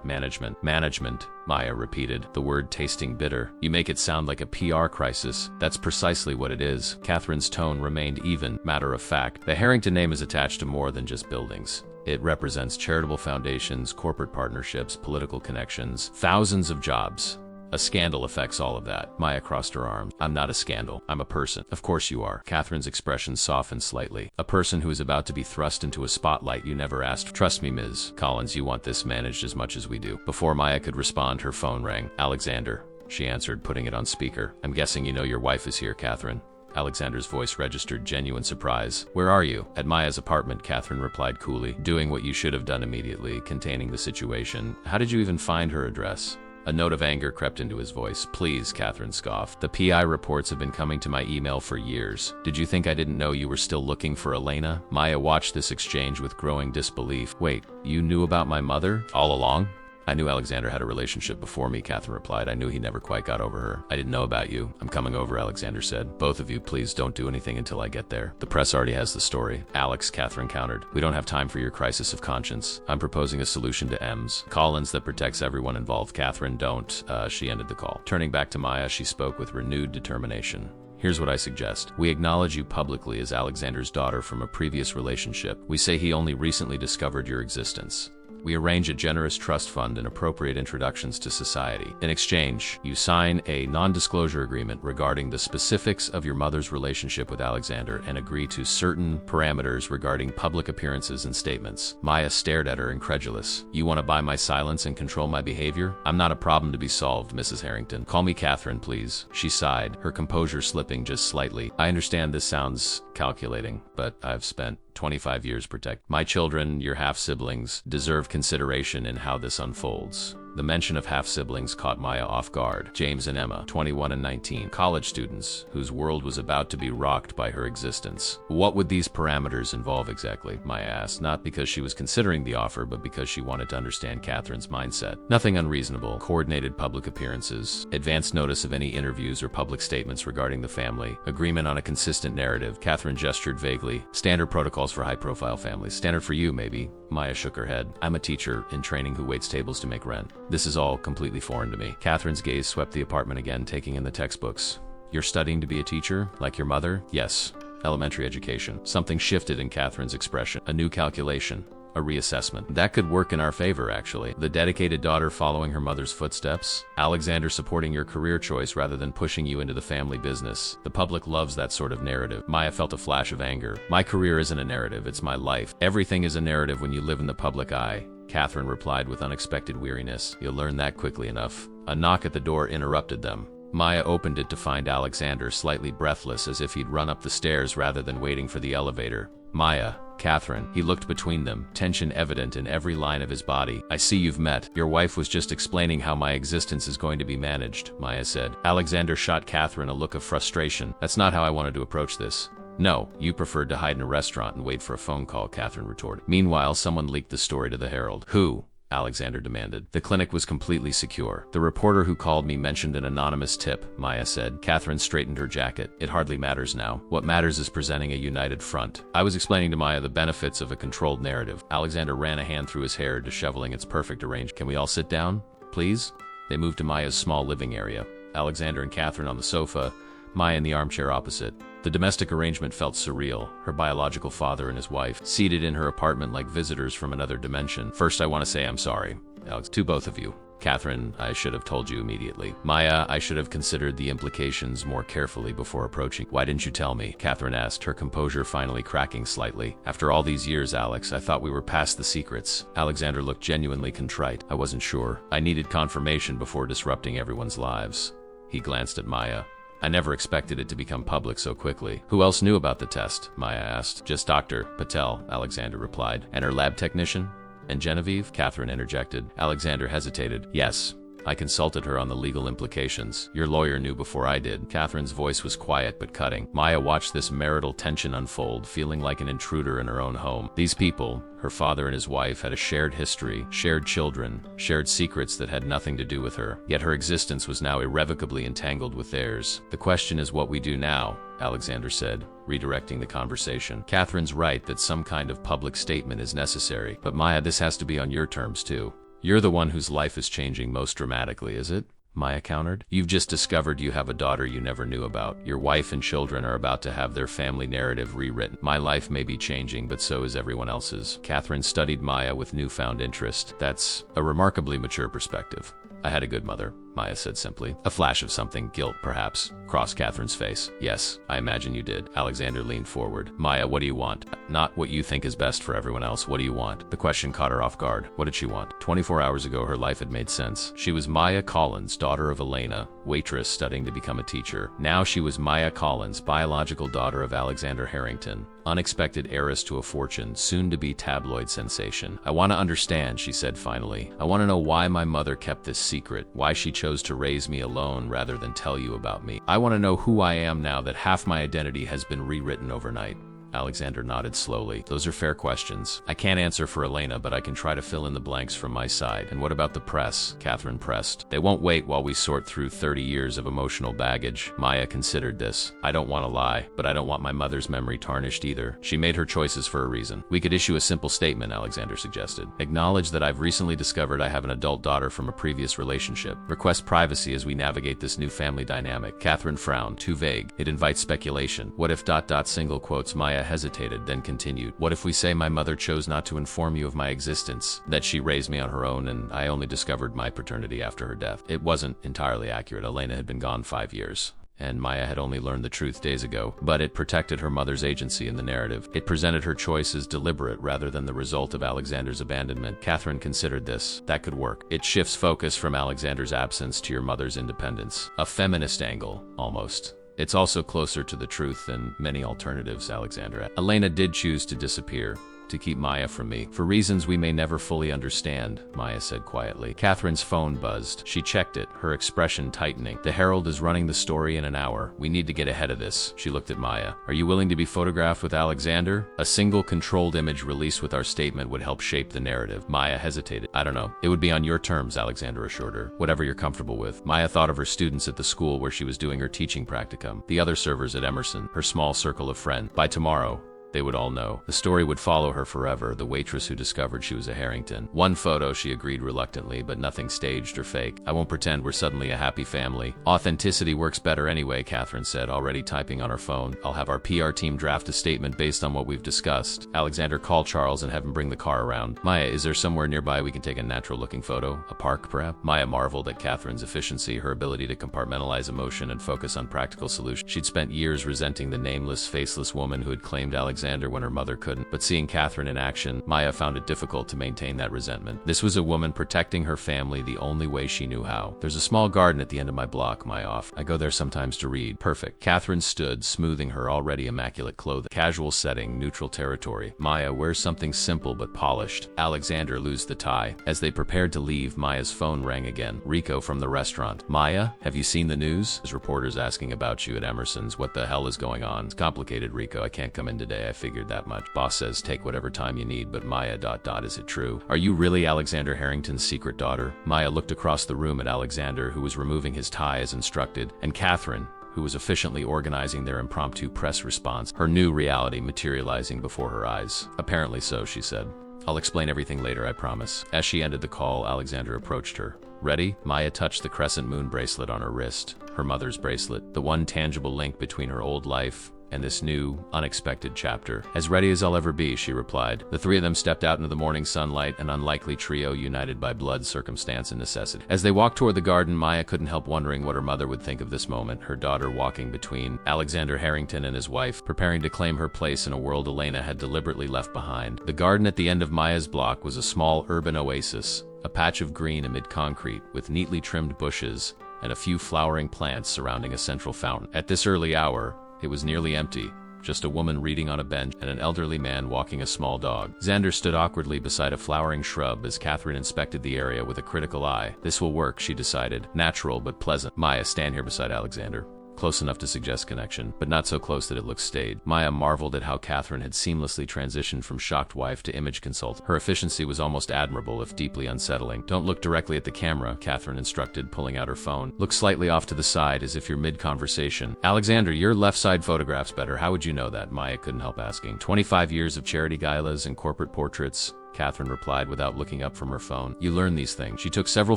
management. Management, Maya repeated, the word tasting bitter. You make it sound like a PR crisis. That's precisely what it is. Catherine's tone remained even, matter of fact. The Harrington name is attached to more than just buildings. It represents charitable foundations, corporate partnerships, political connections, thousands of jobs. A scandal affects all of that. Maya crossed her arms. I'm not a scandal. I'm a person. Of course you are. Catherine's expression softened slightly. A person who is about to be thrust into a spotlight you never asked. Trust me, Ms. Collins, you want this managed as much as we do. Before Maya could respond, her phone rang. Alexander, she answered, putting it on speaker. I'm guessing you know your wife is here, Catherine. Alexander's voice registered genuine surprise. Where are you? At Maya's apartment, Catherine replied coolly. Doing what you should have done immediately, containing the situation. How did you even find her address? A note of anger crept into his voice. Please, Catherine scoffed. The PI reports have been coming to my email for years. Did you think I didn't know you were still looking for Elena? Maya watched this exchange with growing disbelief. Wait, you knew about my mother? All along? I knew Alexander had a relationship before me, Catherine replied. I knew he never quite got over her. I didn't know about you. I'm coming over, Alexander said. Both of you, please don't do anything until I get there. The press already has the story. Alex, Catherine countered. We don't have time for your crisis of conscience. I'm proposing a solution to M's. Collins that protects everyone involved. Catherine, don't. She ended the call. Turning back to Maya, she spoke with renewed determination. Here's what I suggest. We acknowledge you publicly as Alexander's daughter from a previous relationship. We say he only recently discovered your existence. We arrange a generous trust fund and appropriate introductions to society. In exchange, you sign a non-disclosure agreement regarding the specifics of your mother's relationship with Alexander and agree to certain parameters regarding public appearances and statements. Maya stared at her, incredulous. You want to buy my silence and control my behavior? I'm not a problem to be solved, Mrs. Harrington. Call me Catherine, please. She sighed, her composure slipping just slightly. I understand this sounds calculating, but I've spent 25 years protect. My children, your half-siblings, deserve consideration in how this unfolds. The mention of half-siblings caught Maya off guard. James and Emma, 21 and 19, college students, whose world was about to be rocked by her existence. What would these parameters involve exactly? Maya asked, not because she was considering the offer, but because she wanted to understand Catherine's mindset. Nothing unreasonable. Coordinated public appearances, advance notice of any interviews or public statements regarding the family, agreement on a consistent narrative. Catherine gestured vaguely. Standard protocols for high-profile families. Standard for you, maybe. Maya shook her head. I'm a teacher in training who waits tables to make rent. This is all completely foreign to me. Catherine's gaze swept the apartment again, taking in the textbooks. You're studying to be a teacher, like your mother? Yes. Elementary education. Something shifted in Catherine's expression. A new calculation. A reassessment. That could work in our favor, actually. The dedicated daughter following her mother's footsteps. Alexander supporting your career choice rather than pushing you into the family business. The public loves that sort of narrative. Maya felt a flash of anger. My career isn't a narrative, it's my life. Everything is a narrative when you live in the public eye. Catherine replied with unexpected weariness. You'll learn that quickly enough. A knock at the door interrupted them. Maya opened it to find Alexander slightly breathless, as if he'd run up the stairs rather than waiting for the elevator. Maya, Catherine. He looked between them, tension evident in every line of his body. I see you've met. Your wife was just explaining how my existence is going to be managed, Maya said. Alexander shot Catherine a look of frustration. That's not how I wanted to approach this. No, you preferred to hide in a restaurant and wait for a phone call, Catherine retorted. Meanwhile, someone leaked the story to the Herald. Who? Alexander demanded. The clinic was completely secure. The reporter who called me mentioned an anonymous tip, Maya said. Catherine straightened her jacket. It hardly matters now. What matters is presenting a united front. I was explaining to Maya the benefits of a controlled narrative. Alexander ran a hand through his hair, disheveling its perfect arrangement. Can we all sit down, please? They moved to Maya's small living area. Alexander and Catherine on the sofa, Maya in the armchair opposite. The domestic arrangement felt surreal, her biological father and his wife, seated in her apartment like visitors from another dimension. First, I want to say I'm sorry, Alex, to both of you. Catherine, I should have told you immediately. Maya, I should have considered the implications more carefully before approaching. Why didn't you tell me? Catherine asked, her composure finally cracking slightly. After all these years, Alex, I thought we were past the secrets. Alexander looked genuinely contrite. I wasn't sure. I needed confirmation before disrupting everyone's lives. He glanced at Maya. I never expected it to become public so quickly. Who else knew about the test? Maya asked. Just Dr. Patel, Alexander replied. And her lab technician? And Genevieve? Catherine interjected. Alexander hesitated. Yes. I consulted her on the legal implications. Your lawyer knew before I did. Catherine's voice was quiet but cutting. Maya watched this marital tension unfold, feeling like an intruder in her own home. These people, her father and his wife, had a shared history, shared children, shared secrets that had nothing to do with her. Yet her existence was now irrevocably entangled with theirs. The question is what we do now, Alexander said, redirecting the conversation. Catherine's right that some kind of public statement is necessary. But Maya, this has to be on your terms too. You're the one whose life is changing most dramatically, is it? Maya countered. You've just discovered you have a daughter you never knew about. Your wife and children are about to have their family narrative rewritten. My life may be changing, but so is everyone else's. Catherine studied Maya with newfound interest. That's a remarkably mature perspective. I had a good mother, Maya said simply. A flash of something, guilt perhaps, crossed Catherine's face. Yes, I imagine you did. Alexander leaned forward. Maya, what do you want? Not what you think is best for everyone else. What do you want? The question caught her off guard. What did she want? 24 hours ago, her life had made sense. She was Maya Collins, daughter of Elena, waitress studying to become a teacher. Now she was Maya Collins, biological daughter of Alexander Harrington, unexpected heiress to a fortune, soon-to-be tabloid sensation. I want to understand, she said finally. I want to know why my mother kept this secret, why she chose to raise me alone rather than tell you about me. I want to know who I am now that half my identity has been rewritten overnight. Alexander nodded slowly. Those are fair questions. I can't answer for Elena, but I can try to fill in the blanks from my side. And what about the press? Catherine pressed. They won't wait while we sort through 30 years of emotional baggage. Maya considered this. I don't want to lie, but I don't want my mother's memory tarnished either. She made her choices for a reason. We could issue a simple statement, Alexander suggested. Acknowledge that I've recently discovered I have an adult daughter from a previous relationship. Request privacy as we navigate this new family dynamic. Catherine frowned. Too vague. It invites speculation. What if ... single quotes. Maya hesitated, then continued. What if we say my mother chose not to inform you of my existence, that she raised me on her own and I only discovered my paternity after her death? It wasn't entirely accurate. Elena had been gone 5 years, and Maya had only learned the truth days ago, but it protected her mother's agency in the narrative. It presented her choice as deliberate rather than the result of Alexander's abandonment. Catherine considered this. That could work. It shifts focus from Alexander's absence to your mother's independence. A feminist angle, almost. It's also closer to the truth than many alternatives, Alexander. Elena did choose to disappear, to keep Maya from me, for reasons we may never fully understand, Maya said quietly. Catherine's phone buzzed. She checked it, her expression tightening. The Herald is running the story in an hour. We need to get ahead of this. She looked at Maya. Are you willing to be photographed with Alexander? A single controlled image released with our statement would help shape the narrative. Maya hesitated. I don't know. It would be on your terms, Alexander assured her. Whatever you're comfortable with. Maya thought of her students at the school where she was doing her teaching practicum, the other servers at Emerson, her small circle of friends. By tomorrow, they would all know. The story would follow her forever, the waitress who discovered she was a Harrington. One photo, she agreed reluctantly, but nothing staged or fake. I won't pretend we're suddenly a happy family. Authenticity works better anyway, Catherine said, already typing on her phone. I'll have our PR team draft a statement based on what we've discussed. Alexander, call Charles and have him bring the car around. Maya, is there somewhere nearby we can take a natural-looking photo? A park, perhaps? Maya marveled at Catherine's efficiency, her ability to compartmentalize emotion and focus on practical solutions. She'd spent years resenting the nameless, faceless woman who had claimed Alexander when her mother couldn't, but seeing Catherine in action, Maya found it difficult to maintain that resentment. This was a woman protecting her family the only way she knew how. There's a small garden at the end of my block, Maya offered. I go there sometimes to read. Perfect. Catherine stood, smoothing her already immaculate clothing. Casual setting, neutral territory. Maya wears something simple but polished. Alexander loosed the tie. As they prepared to leave, Maya's phone rang again. Rico from the restaurant. Maya, have you seen the news? There's reporters asking about you at Emerson's. What the hell is going on? It's complicated, Rico. I can't come in today. I figured that much. Boss says take whatever time you need, but Maya... Is it true? Are you really Alexander Harrington's secret daughter? Maya looked across the room at Alexander, who was removing his tie as instructed, and Catherine, who was efficiently organizing their impromptu press response, her new reality materializing before her eyes. Apparently so, she said. I'll explain everything later, I promise. As she ended the call, Alexander approached her. Ready? Maya touched the crescent moon bracelet on her wrist, her mother's bracelet, the one tangible link between her old life and this new, unexpected chapter. As ready as I'll ever be, she replied. The three of them stepped out into the morning sunlight, an unlikely trio united by blood, circumstance, and necessity. As they walked toward the garden, Maya couldn't help wondering what her mother would think of this moment, her daughter walking between Alexander Harrington and his wife, preparing to claim her place in a world Elena had deliberately left behind. The garden at the end of Maya's block was a small urban oasis, a patch of green amid concrete, with neatly trimmed bushes and a few flowering plants surrounding a central fountain. At this early hour, it was nearly empty, just a woman reading on a bench and an elderly man walking a small dog. Xander stood awkwardly beside a flowering shrub as Catherine inspected the area with a critical eye. This will work, she decided. Natural but pleasant. Maya, stand here beside Alexander. Close enough to suggest connection, but not so close that it looked staid. Maya marveled at how Catherine had seamlessly transitioned from shocked wife to image consultant. Her efficiency was almost admirable, if deeply unsettling. Don't look directly at the camera, Catherine instructed, pulling out her phone. Look slightly off to the side, as if you're mid-conversation. Alexander, your left side photograph's better. How would you know that? Maya couldn't help asking. 25 years of charity galas and corporate portraits, Catherine replied without looking up from her phone. You learn these things. She took several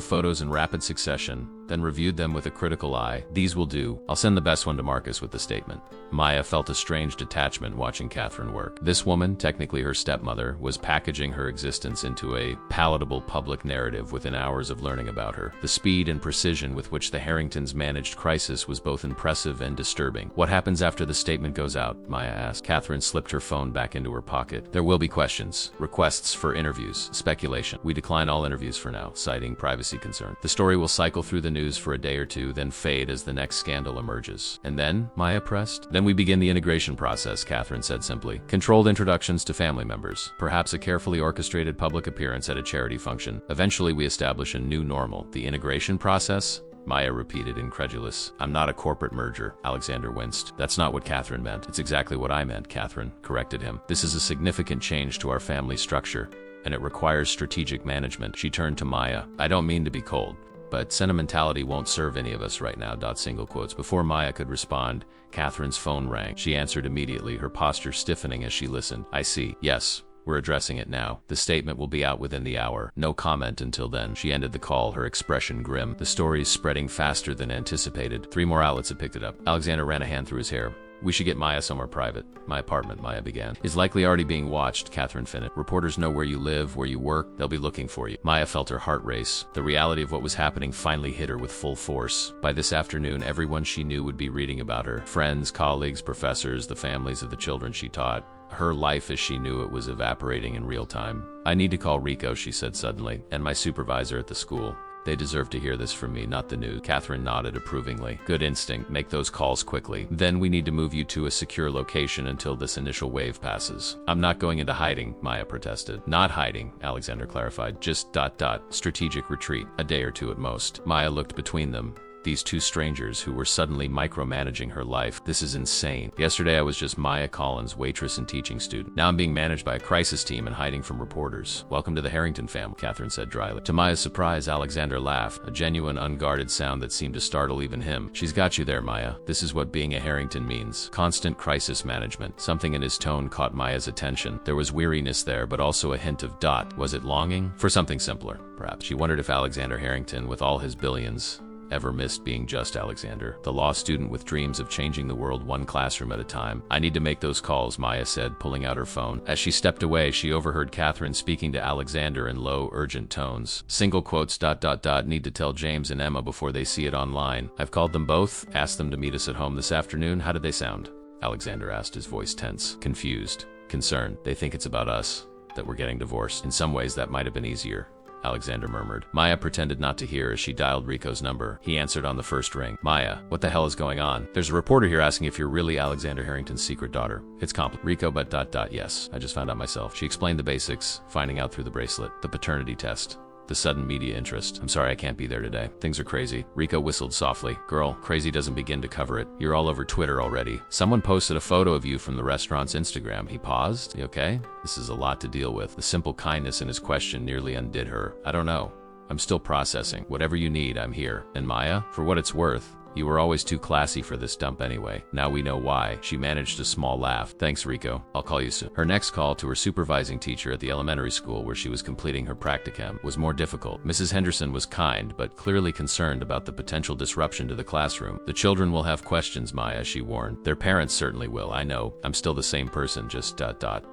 photos in rapid succession, then reviewed them with a critical eye. These will do. I'll send the best one to Marcus with the statement. Maya felt a strange detachment watching Catherine work. This woman, technically her stepmother, was packaging her existence into a palatable public narrative within hours of learning about her. The speed and precision with which the Harringtons managed crisis was both impressive and disturbing. What happens after the statement goes out? Maya asked. Catherine slipped her phone back into her pocket. There will be questions, requests for interviews, speculation. We decline all interviews for now, citing privacy concerns. The story will cycle through the news for a day or two, then fade as the next scandal emerges. And then? Maya pressed. Then we begin the integration process, Catherine said simply. Controlled introductions to family members, perhaps a carefully orchestrated public appearance at a charity function. Eventually we establish a new normal. The integration process? Maya repeated, incredulous. I'm not a corporate merger. Alexander winced. That's not what Catherine meant. It's exactly what I meant, Catherine corrected him. This is a significant change to our family structure, and it requires strategic management. She turned to Maya. I don't mean to be cold, but sentimentality won't serve any of us right now. Single quotes. Before Maya could respond, Catherine's phone rang. She answered immediately, her posture stiffening as she listened. I see. Yes. We're addressing it now. The statement will be out within the hour. No comment until then. She ended the call, her expression grim. The story's spreading faster than anticipated. 3 more outlets had picked it up. Alexander ran a hand through his hair. We should get Maya somewhere private. My apartment, Maya began. Is likely already being watched, Catherine finished. Reporters know where you live, where you work. They'll be looking for you. Maya felt her heart race. The reality of what was happening finally hit her with full force. By this afternoon, everyone she knew would be reading about her. Friends, colleagues, professors, the families of the children she taught. Her life as she knew it was evaporating in real time. I need to call Rico, she said suddenly, and my supervisor at the school. They deserve to hear this from me, not the news. Catherine nodded approvingly. Good instinct. Make those calls quickly. Then we need to move you to a secure location until this initial wave passes. I'm not going into hiding, Maya protested. Not hiding, Alexander clarified. Just ... strategic retreat. A day or two at most. Maya looked between them. These two strangers who were suddenly micromanaging her life. This is insane. Yesterday I was just Maya Collins, waitress and teaching student. Now I'm being managed by a crisis team and hiding from reporters. Welcome to the Harrington family, Catherine said dryly. To Maya's surprise, Alexander laughed, a genuine, unguarded sound that seemed to startle even him. She's got you there, Maya. This is what being a Harrington means. Constant crisis management. Something in his tone caught Maya's attention. There was weariness there, but also a hint of Was it longing? For something simpler, perhaps. She wondered if Alexander Harrington, with all his billions, ever missed being just Alexander, the law student with dreams of changing the world one classroom at a time. I need to make those calls, Maya said, pulling out her phone. As she stepped away, she overheard Catherine speaking to Alexander in low, urgent tones. Single quotes ... Need to tell James and Emma before they see it online. I've called them both, asked them to meet us at home this afternoon. How did they sound? Alexander asked, his voice tense, confused, concerned. They think it's about us, that we're getting divorced. In some ways, that might have been easier, Alexander murmured. Maya pretended not to hear as she dialed Rico's number. He answered on the first ring. Maya, what the hell is going on? There's a reporter here asking if you're really Alexander Harrington's secret daughter. It's complicated. Rico, but ... Yes, I just found out myself. She explained the basics, finding out through the bracelet, the paternity test. The sudden media interest. I'm sorry I can't be there today. Things are crazy. Rico whistled softly. Girl, crazy doesn't begin to cover it. You're all over Twitter already. Someone posted a photo of you from the restaurant's Instagram. He paused. You okay? This is a lot to deal with. The simple kindness in his question nearly undid her. I don't know. I'm still processing. Whatever you need, I'm here. And Maya, for what it's worth, you were always too classy for this dump anyway. Now we know why. She managed a small laugh. Thanks, Rico. I'll call you soon. Her next call to her supervising teacher at the elementary school where she was completing her practicum was more difficult. Mrs. Henderson was kind, but clearly concerned about the potential disruption to the classroom. The children will have questions, Maya, she warned. Their parents certainly will. I know. I'm still the same person, just ...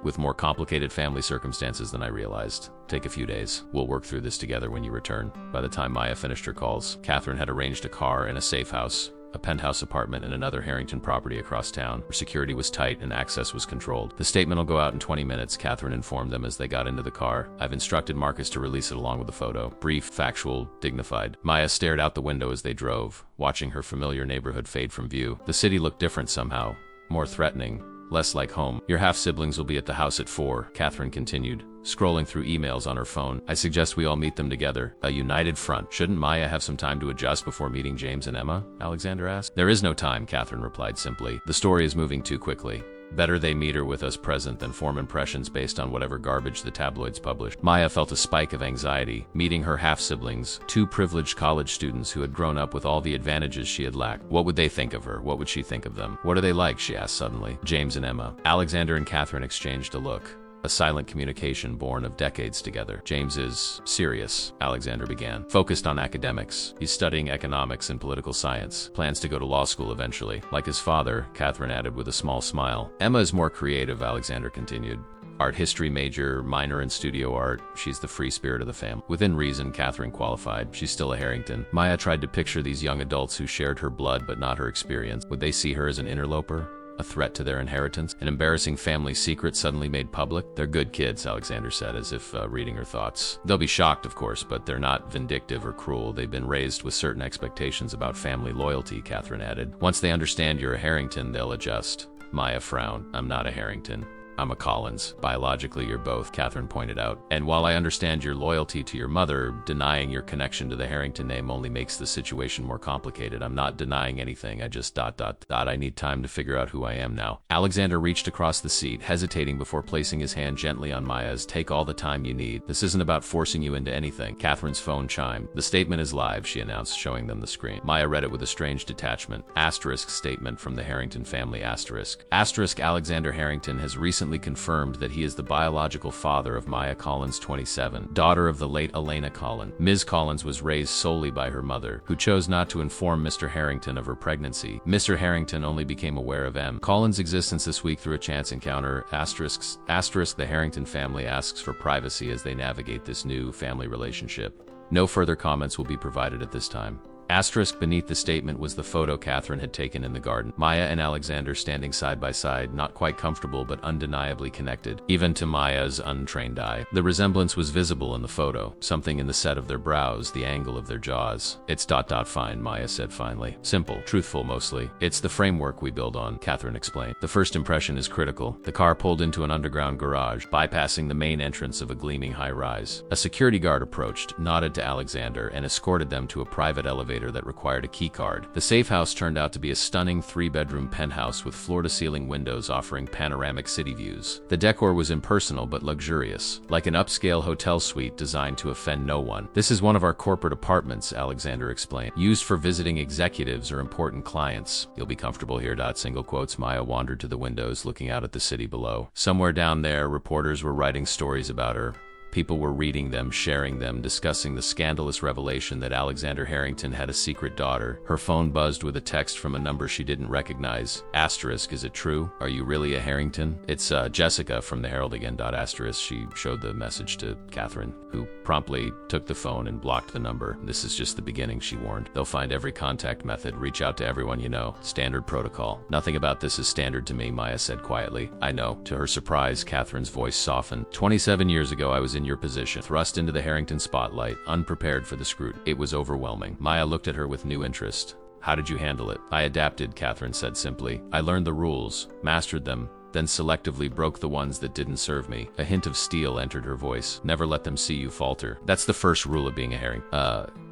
with more complicated family circumstances than I realized. Take a few days. We'll work through this together when you return. By the time Maya finished her calls, Catherine had arranged a car and a safe house, a penthouse apartment in another Harrington property across town, where security was tight and access was controlled. The statement will go out in 20 minutes, Catherine informed them as they got into the car. I've instructed Marcus to release it along with the photo. Brief, factual, dignified. Maya stared out the window as they drove, watching her familiar neighborhood fade from view. The city looked different somehow, more threatening, less like home. Your half-siblings will be at the house at 4, Catherine continued, scrolling through emails on her phone. I suggest we all meet them together. A united front. Shouldn't Maya have some time to adjust before meeting James and Emma? Alexander asked. There is no time, Catherine replied simply. The story is moving too quickly. Better they meet her with us present than form impressions based on whatever garbage the tabloids published. Maya felt a spike of anxiety, meeting her half-siblings, 2 privileged college students who had grown up with all the advantages she had lacked. What would they think of her? What would she think of them? What are they like? She asked suddenly. James and Emma. Alexander and Catherine exchanged a look. A silent communication born of decades together. James is serious, Alexander began. Focused on academics. He's studying economics and political science. Plans to go to law school eventually. Like his father, Catherine added with a small smile. Emma is more creative, Alexander continued. Art history major, minor in studio art. She's the free spirit of the family. Within reason, Catherine qualified. She's still a Harrington. Maya tried to picture these young adults who shared her blood but not her experience. Would they see her as an interloper? A threat to their inheritance? An embarrassing family secret suddenly made public? They're good kids, Alexander said, as if reading her thoughts. They'll be shocked, of course, but they're not vindictive or cruel. They've been raised with certain expectations about family loyalty, Catherine added. Once they understand you're a Harrington, they'll adjust. Maya frowned. I'm not a Harrington. I'm a Collins. Biologically, you're both, Catherine pointed out. And while I understand your loyalty to your mother, denying your connection to the Harrington name only makes the situation more complicated. I'm not denying anything. I just ... I need time to figure out who I am now. Alexander reached across the seat, hesitating before placing his hand gently on Maya's. Take all the time you need. This isn't about forcing you into anything. Catherine's phone chimed. The statement is live, she announced, showing them the screen. Maya read it with a strange detachment. Asterisk statement from the Harrington family. Asterisk. Asterisk Alexander Harrington has recently confirmed that he is the biological father of Maya Collins, 27, daughter of the late Elena Collins. Ms. Collins was raised solely by her mother, who chose not to inform Mr. Harrington of her pregnancy. Mr. Harrington only became aware of M. Collins' existence this week through a chance encounter. Asterisk, the Harrington family asks for privacy as they navigate this new family relationship. No further comments will be provided at this time. Asterisk beneath the statement was the photo Catherine had taken in the garden. Maya and Alexander standing side by side, not quite comfortable but undeniably connected, even to Maya's untrained eye. The resemblance was visible in the photo, something in the set of their brows, the angle of their jaws. It's ... fine, Maya said finally. Simple, truthful mostly. It's the framework we build on, Catherine explained. The first impression is critical. The car pulled into an underground garage, bypassing the main entrance of a gleaming high-rise. A security guard approached, nodded to Alexander, and escorted them to a private elevator that required a key card. The safe house turned out to be a stunning 3-bedroom penthouse with floor-to-ceiling windows offering panoramic city views. The decor was impersonal but luxurious, like an upscale hotel suite designed to offend no one. This is one of our corporate apartments, Alexander explained, used for visiting executives or important clients. You'll be comfortable here. Single quotes. Maya wandered to the windows, looking out at the city below. Somewhere down there, reporters were writing stories about her. People were reading them, sharing them, discussing the scandalous revelation that Alexander Harrington had a secret daughter. Her phone buzzed with a text from a number she didn't recognize. Asterisk, is it true? Are you really a Harrington? It's Jessica from the Herald again. Asterisk, she showed the message to Catherine, who promptly took the phone and blocked the number. This is just the beginning, she warned. They'll find every contact method, reach out to everyone you know. Standard protocol. Nothing about this is standard to me, Maya said quietly. I know. To her surprise, Catherine's voice softened. 27 years ago, I was in your position, thrust into the Harrington spotlight, unprepared for the scrutiny. It was overwhelming. Maya looked at her with new interest. How did you handle it? I adapted, Catherine said simply. I learned the rules, mastered them, then selectively broke the ones that didn't serve me. A hint of steel entered her voice. Never let them see you falter. That's the first rule of being a herring.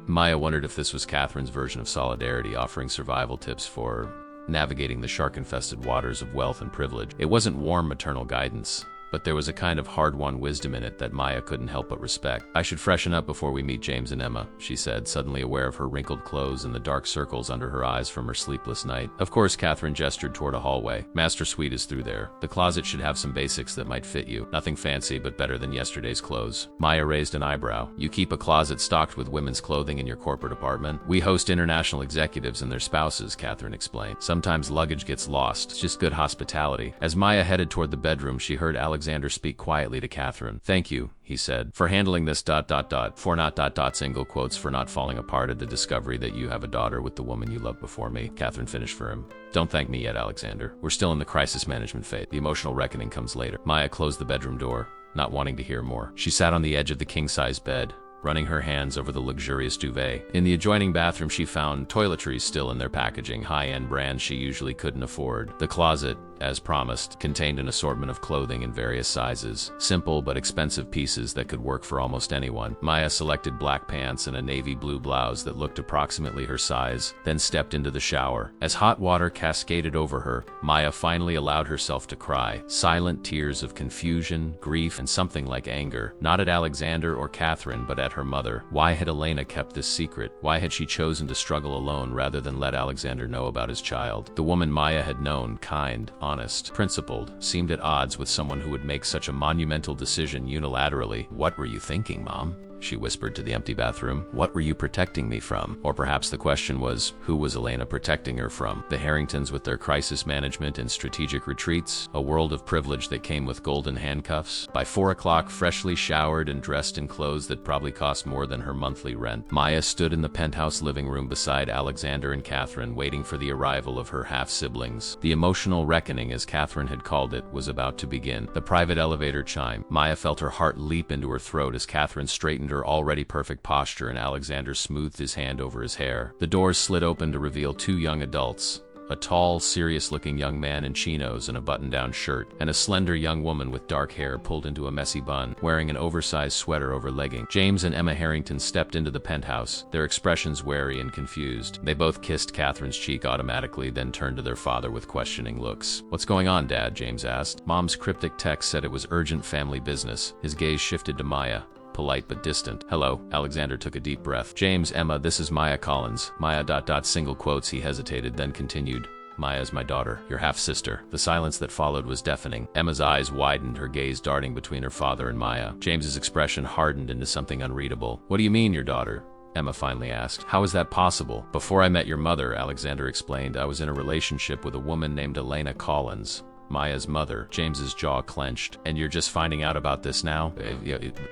Maya wondered if this was Catherine's version of solidarity, offering survival tips for navigating the shark-infested waters of wealth and privilege. It wasn't warm maternal guidance, but there was a kind of hard-won wisdom in it that Maya couldn't help but respect. I should freshen up before we meet James and Emma, she said, suddenly aware of her wrinkled clothes and the dark circles under her eyes from her sleepless night. Of course, Catherine gestured toward a hallway. Master Suite is through there. The closet should have some basics that might fit you. Nothing fancy, but better than yesterday's clothes. Maya raised an eyebrow. You keep a closet stocked with women's clothing in your corporate apartment? We host international executives and their spouses, Catherine explained. Sometimes luggage gets lost. It's just good hospitality. As Maya headed toward the bedroom, she heard Alexander speak quietly to Catherine. Thank you, he said, for handling this ... for not ... single quotes for not falling apart at the discovery that you have a daughter with the woman you loved before me. Catherine finished for him. Don't thank me yet, Alexander. We're still in the crisis management phase. The emotional reckoning comes later. Maya closed the bedroom door, not wanting to hear more. She sat on the edge of the king-size bed, running her hands over the luxurious duvet. In the adjoining bathroom, she found toiletries still in their packaging, high-end brands she usually couldn't afford. The closet, as promised, contained an assortment of clothing in various sizes, simple but expensive pieces that could work for almost anyone. Maya selected black pants and a navy blue blouse that looked approximately her size, then stepped into the shower. As hot water cascaded over her, Maya finally allowed herself to cry, silent tears of confusion, grief, and something like anger, not at Alexander or Catherine, but at her mother. Why had Elena kept this secret? Why had she chosen to struggle alone rather than let Alexander know about his child? The woman Maya had known, kind, honest, principled, seemed at odds with someone who would make such a monumental decision unilaterally. What were you thinking, Mom? She whispered to the empty bathroom. What were you protecting me from? Or perhaps the question was, who was Elena protecting her from? The Harringtons with their crisis management and strategic retreats? A world of privilege that came with golden handcuffs? By 4 o'clock, freshly showered and dressed in clothes that probably cost more than her monthly rent, Maya stood in the penthouse living room beside Alexander and Catherine, waiting for the arrival of her half-siblings. The emotional reckoning, as Catherine had called it, was about to begin. The private elevator chimed. Maya felt her heart leap into her throat as Catherine straightened her already perfect posture and Alexander smoothed his hand over his hair. The doors slid open to reveal 2 young adults. A tall, serious-looking young man in chinos and a button-down shirt, and a slender young woman with dark hair pulled into a messy bun, wearing an oversized sweater over leggings. James and Emma Harrington stepped into the penthouse, their expressions wary and confused. They both kissed Catherine's cheek automatically, then turned to their father with questioning looks. What's going on, Dad? James asked. Mom's cryptic text said it was urgent family business. His gaze shifted to Maya, polite but distant. Hello. Alexander took a deep breath. James, Emma, this is Maya Collins. Maya ... single quotes. He hesitated, then continued. Maya's my daughter, your half-sister. The silence that followed was deafening. Emma's eyes widened, her gaze darting between her father and Maya. James's expression hardened into something unreadable. What do you mean, your daughter? Emma finally asked. How is that possible? Before I met your mother, Alexander explained, I was in a relationship with a woman named Elena Collins, Maya's mother. James's jaw clenched. And you're just finding out about this now?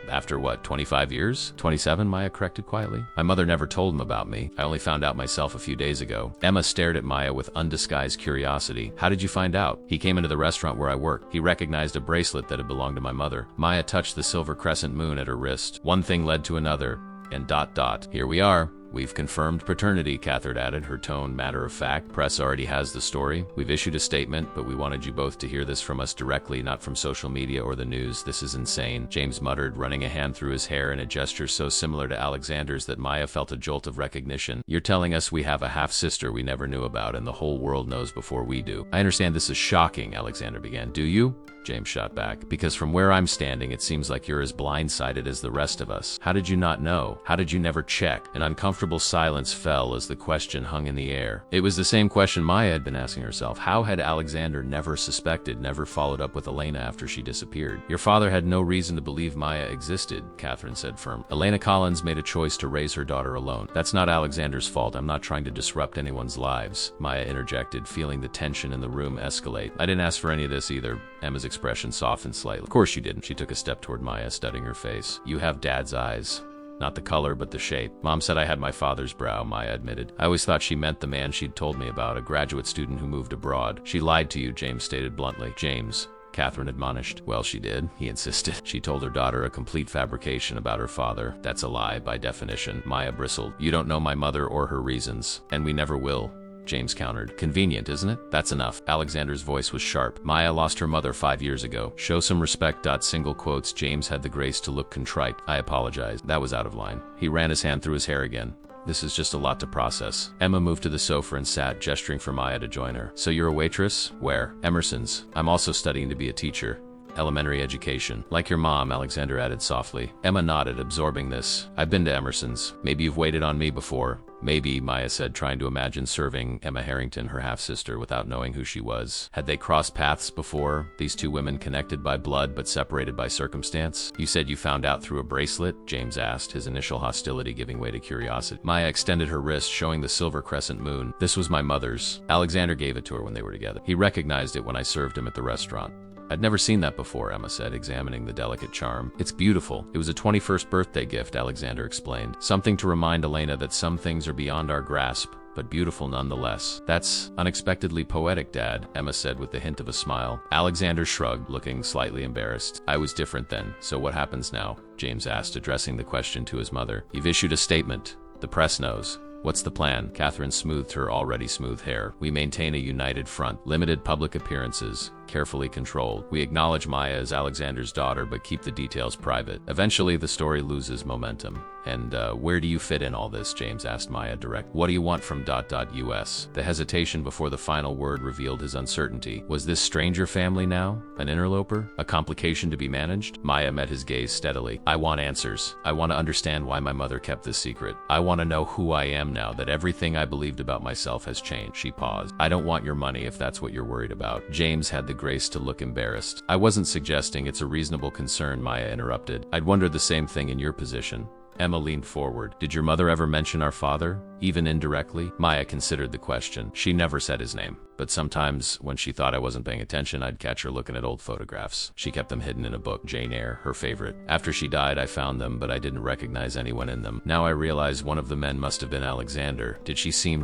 After what, 25 years? 27, Maya corrected quietly. My mother never told him about me. I only found out myself a few days ago. Emma stared at Maya with undisguised curiosity. How did you find out? He came into the restaurant where I work. He recognized a bracelet that had belonged to my mother. Maya touched the silver crescent moon at her wrist. One thing led to another, and ... Here we are. We've confirmed paternity, Catherine added, her tone matter-of-fact. Press already has the story. We've issued a statement, but we wanted you both to hear this from us directly, not from social media or the news. This is insane, James muttered, running a hand through his hair in a gesture so similar to Alexander's that Maya felt a jolt of recognition. You're telling us we have a half-sister we never knew about, and the whole world knows before we do. I understand this is shocking, Alexander began. Do you? James shot back. Because from where I'm standing, it seems like you're as blindsided as the rest of us. How did you not know? How did you never check? An uncomfortable silence fell as the question hung in the air. It was the same question Maya had been asking herself. How had Alexander never suspected, never followed up with Elena after she disappeared? Your father had no reason to believe Maya existed, Catherine said firmly. Elena Collins made a choice to raise her daughter alone. That's not Alexander's fault. I'm not trying to disrupt anyone's lives, Maya interjected, feeling the tension in the room escalate. I didn't ask for any of this either. Emma's expression softened slightly. Of course you didn't. She took a step toward Maya, studying her face. You have Dad's eyes. Not the color, but the shape. Mom said I had my father's brow, Maya admitted. I always thought she meant the man she'd told me about, a graduate student who moved abroad. She lied to you, James stated bluntly. James, Catherine admonished. Well, she did, he insisted. She told her daughter a complete fabrication about her father. That's a lie, by definition. Maya bristled. You don't know my mother or her reasons, and we never will. James countered. Convenient, isn't it? That's enough. Alexander's voice was sharp. Maya lost her mother 5 years ago. Show some respect. Single quotes. James had the grace to look contrite. I apologize. That was out of line. He ran his hand through his hair again. This is just a lot to process. Emma moved to the sofa and sat, gesturing for Maya to join her. So you're a waitress? Where? Emerson's. I'm also studying to be a teacher. Elementary education. Like your mom, Alexander added softly. Emma nodded, absorbing this. I've been to Emerson's. Maybe you've waited on me before. Maybe, Maya said, trying to imagine serving Emma Harrington, her half-sister, without knowing who she was. Had they crossed paths before, these two women connected by blood but separated by circumstance? You said you found out through a bracelet? James asked, his initial hostility giving way to curiosity. Maya extended her wrist, showing the silver crescent moon. This was my mother's. Alexander gave it to her when they were together. He recognized it when I served him at the restaurant. I'd never seen that before, Emma said, examining the delicate charm. It's beautiful. It was a 21st birthday gift, Alexander explained. Something to remind Elena that some things are beyond our grasp, but beautiful nonetheless. That's unexpectedly poetic, Dad, Emma said with the hint of a smile. Alexander shrugged, looking slightly embarrassed. I was different then. So what happens now? James asked, addressing the question to his mother. You've issued a statement. The press knows. What's the plan? Catherine smoothed her already smooth hair. We maintain a united front. Limited public appearances. Carefully controlled. We acknowledge Maya as Alexander's daughter, but keep the details private. Eventually, the story loses momentum. And where do you fit in all this? James asked Maya direct. What do you want from ... US? The hesitation before the final word revealed his uncertainty. Was this stranger family now? An interloper? A complication to be managed? Maya met his gaze steadily. I want answers. I want to understand why my mother kept this secret. I want to know who I am now that everything I believed about myself has changed. She paused. I don't want your money if that's what you're worried about. James had the grace to look embarrassed. I wasn't suggesting it's a reasonable concern, Maya interrupted. I'd wondered the same thing in your position. Emma leaned forward. Did your mother ever mention our father, even indirectly? Maya considered the question. She never said his name, but sometimes when she thought I wasn't paying attention, I'd catch her looking at old photographs. She kept them hidden in a book, Jane Eyre, her favorite. After she died, I found them, but I didn't recognize anyone in them. Now I realize one of the men must have been Alexander. Did she seem ...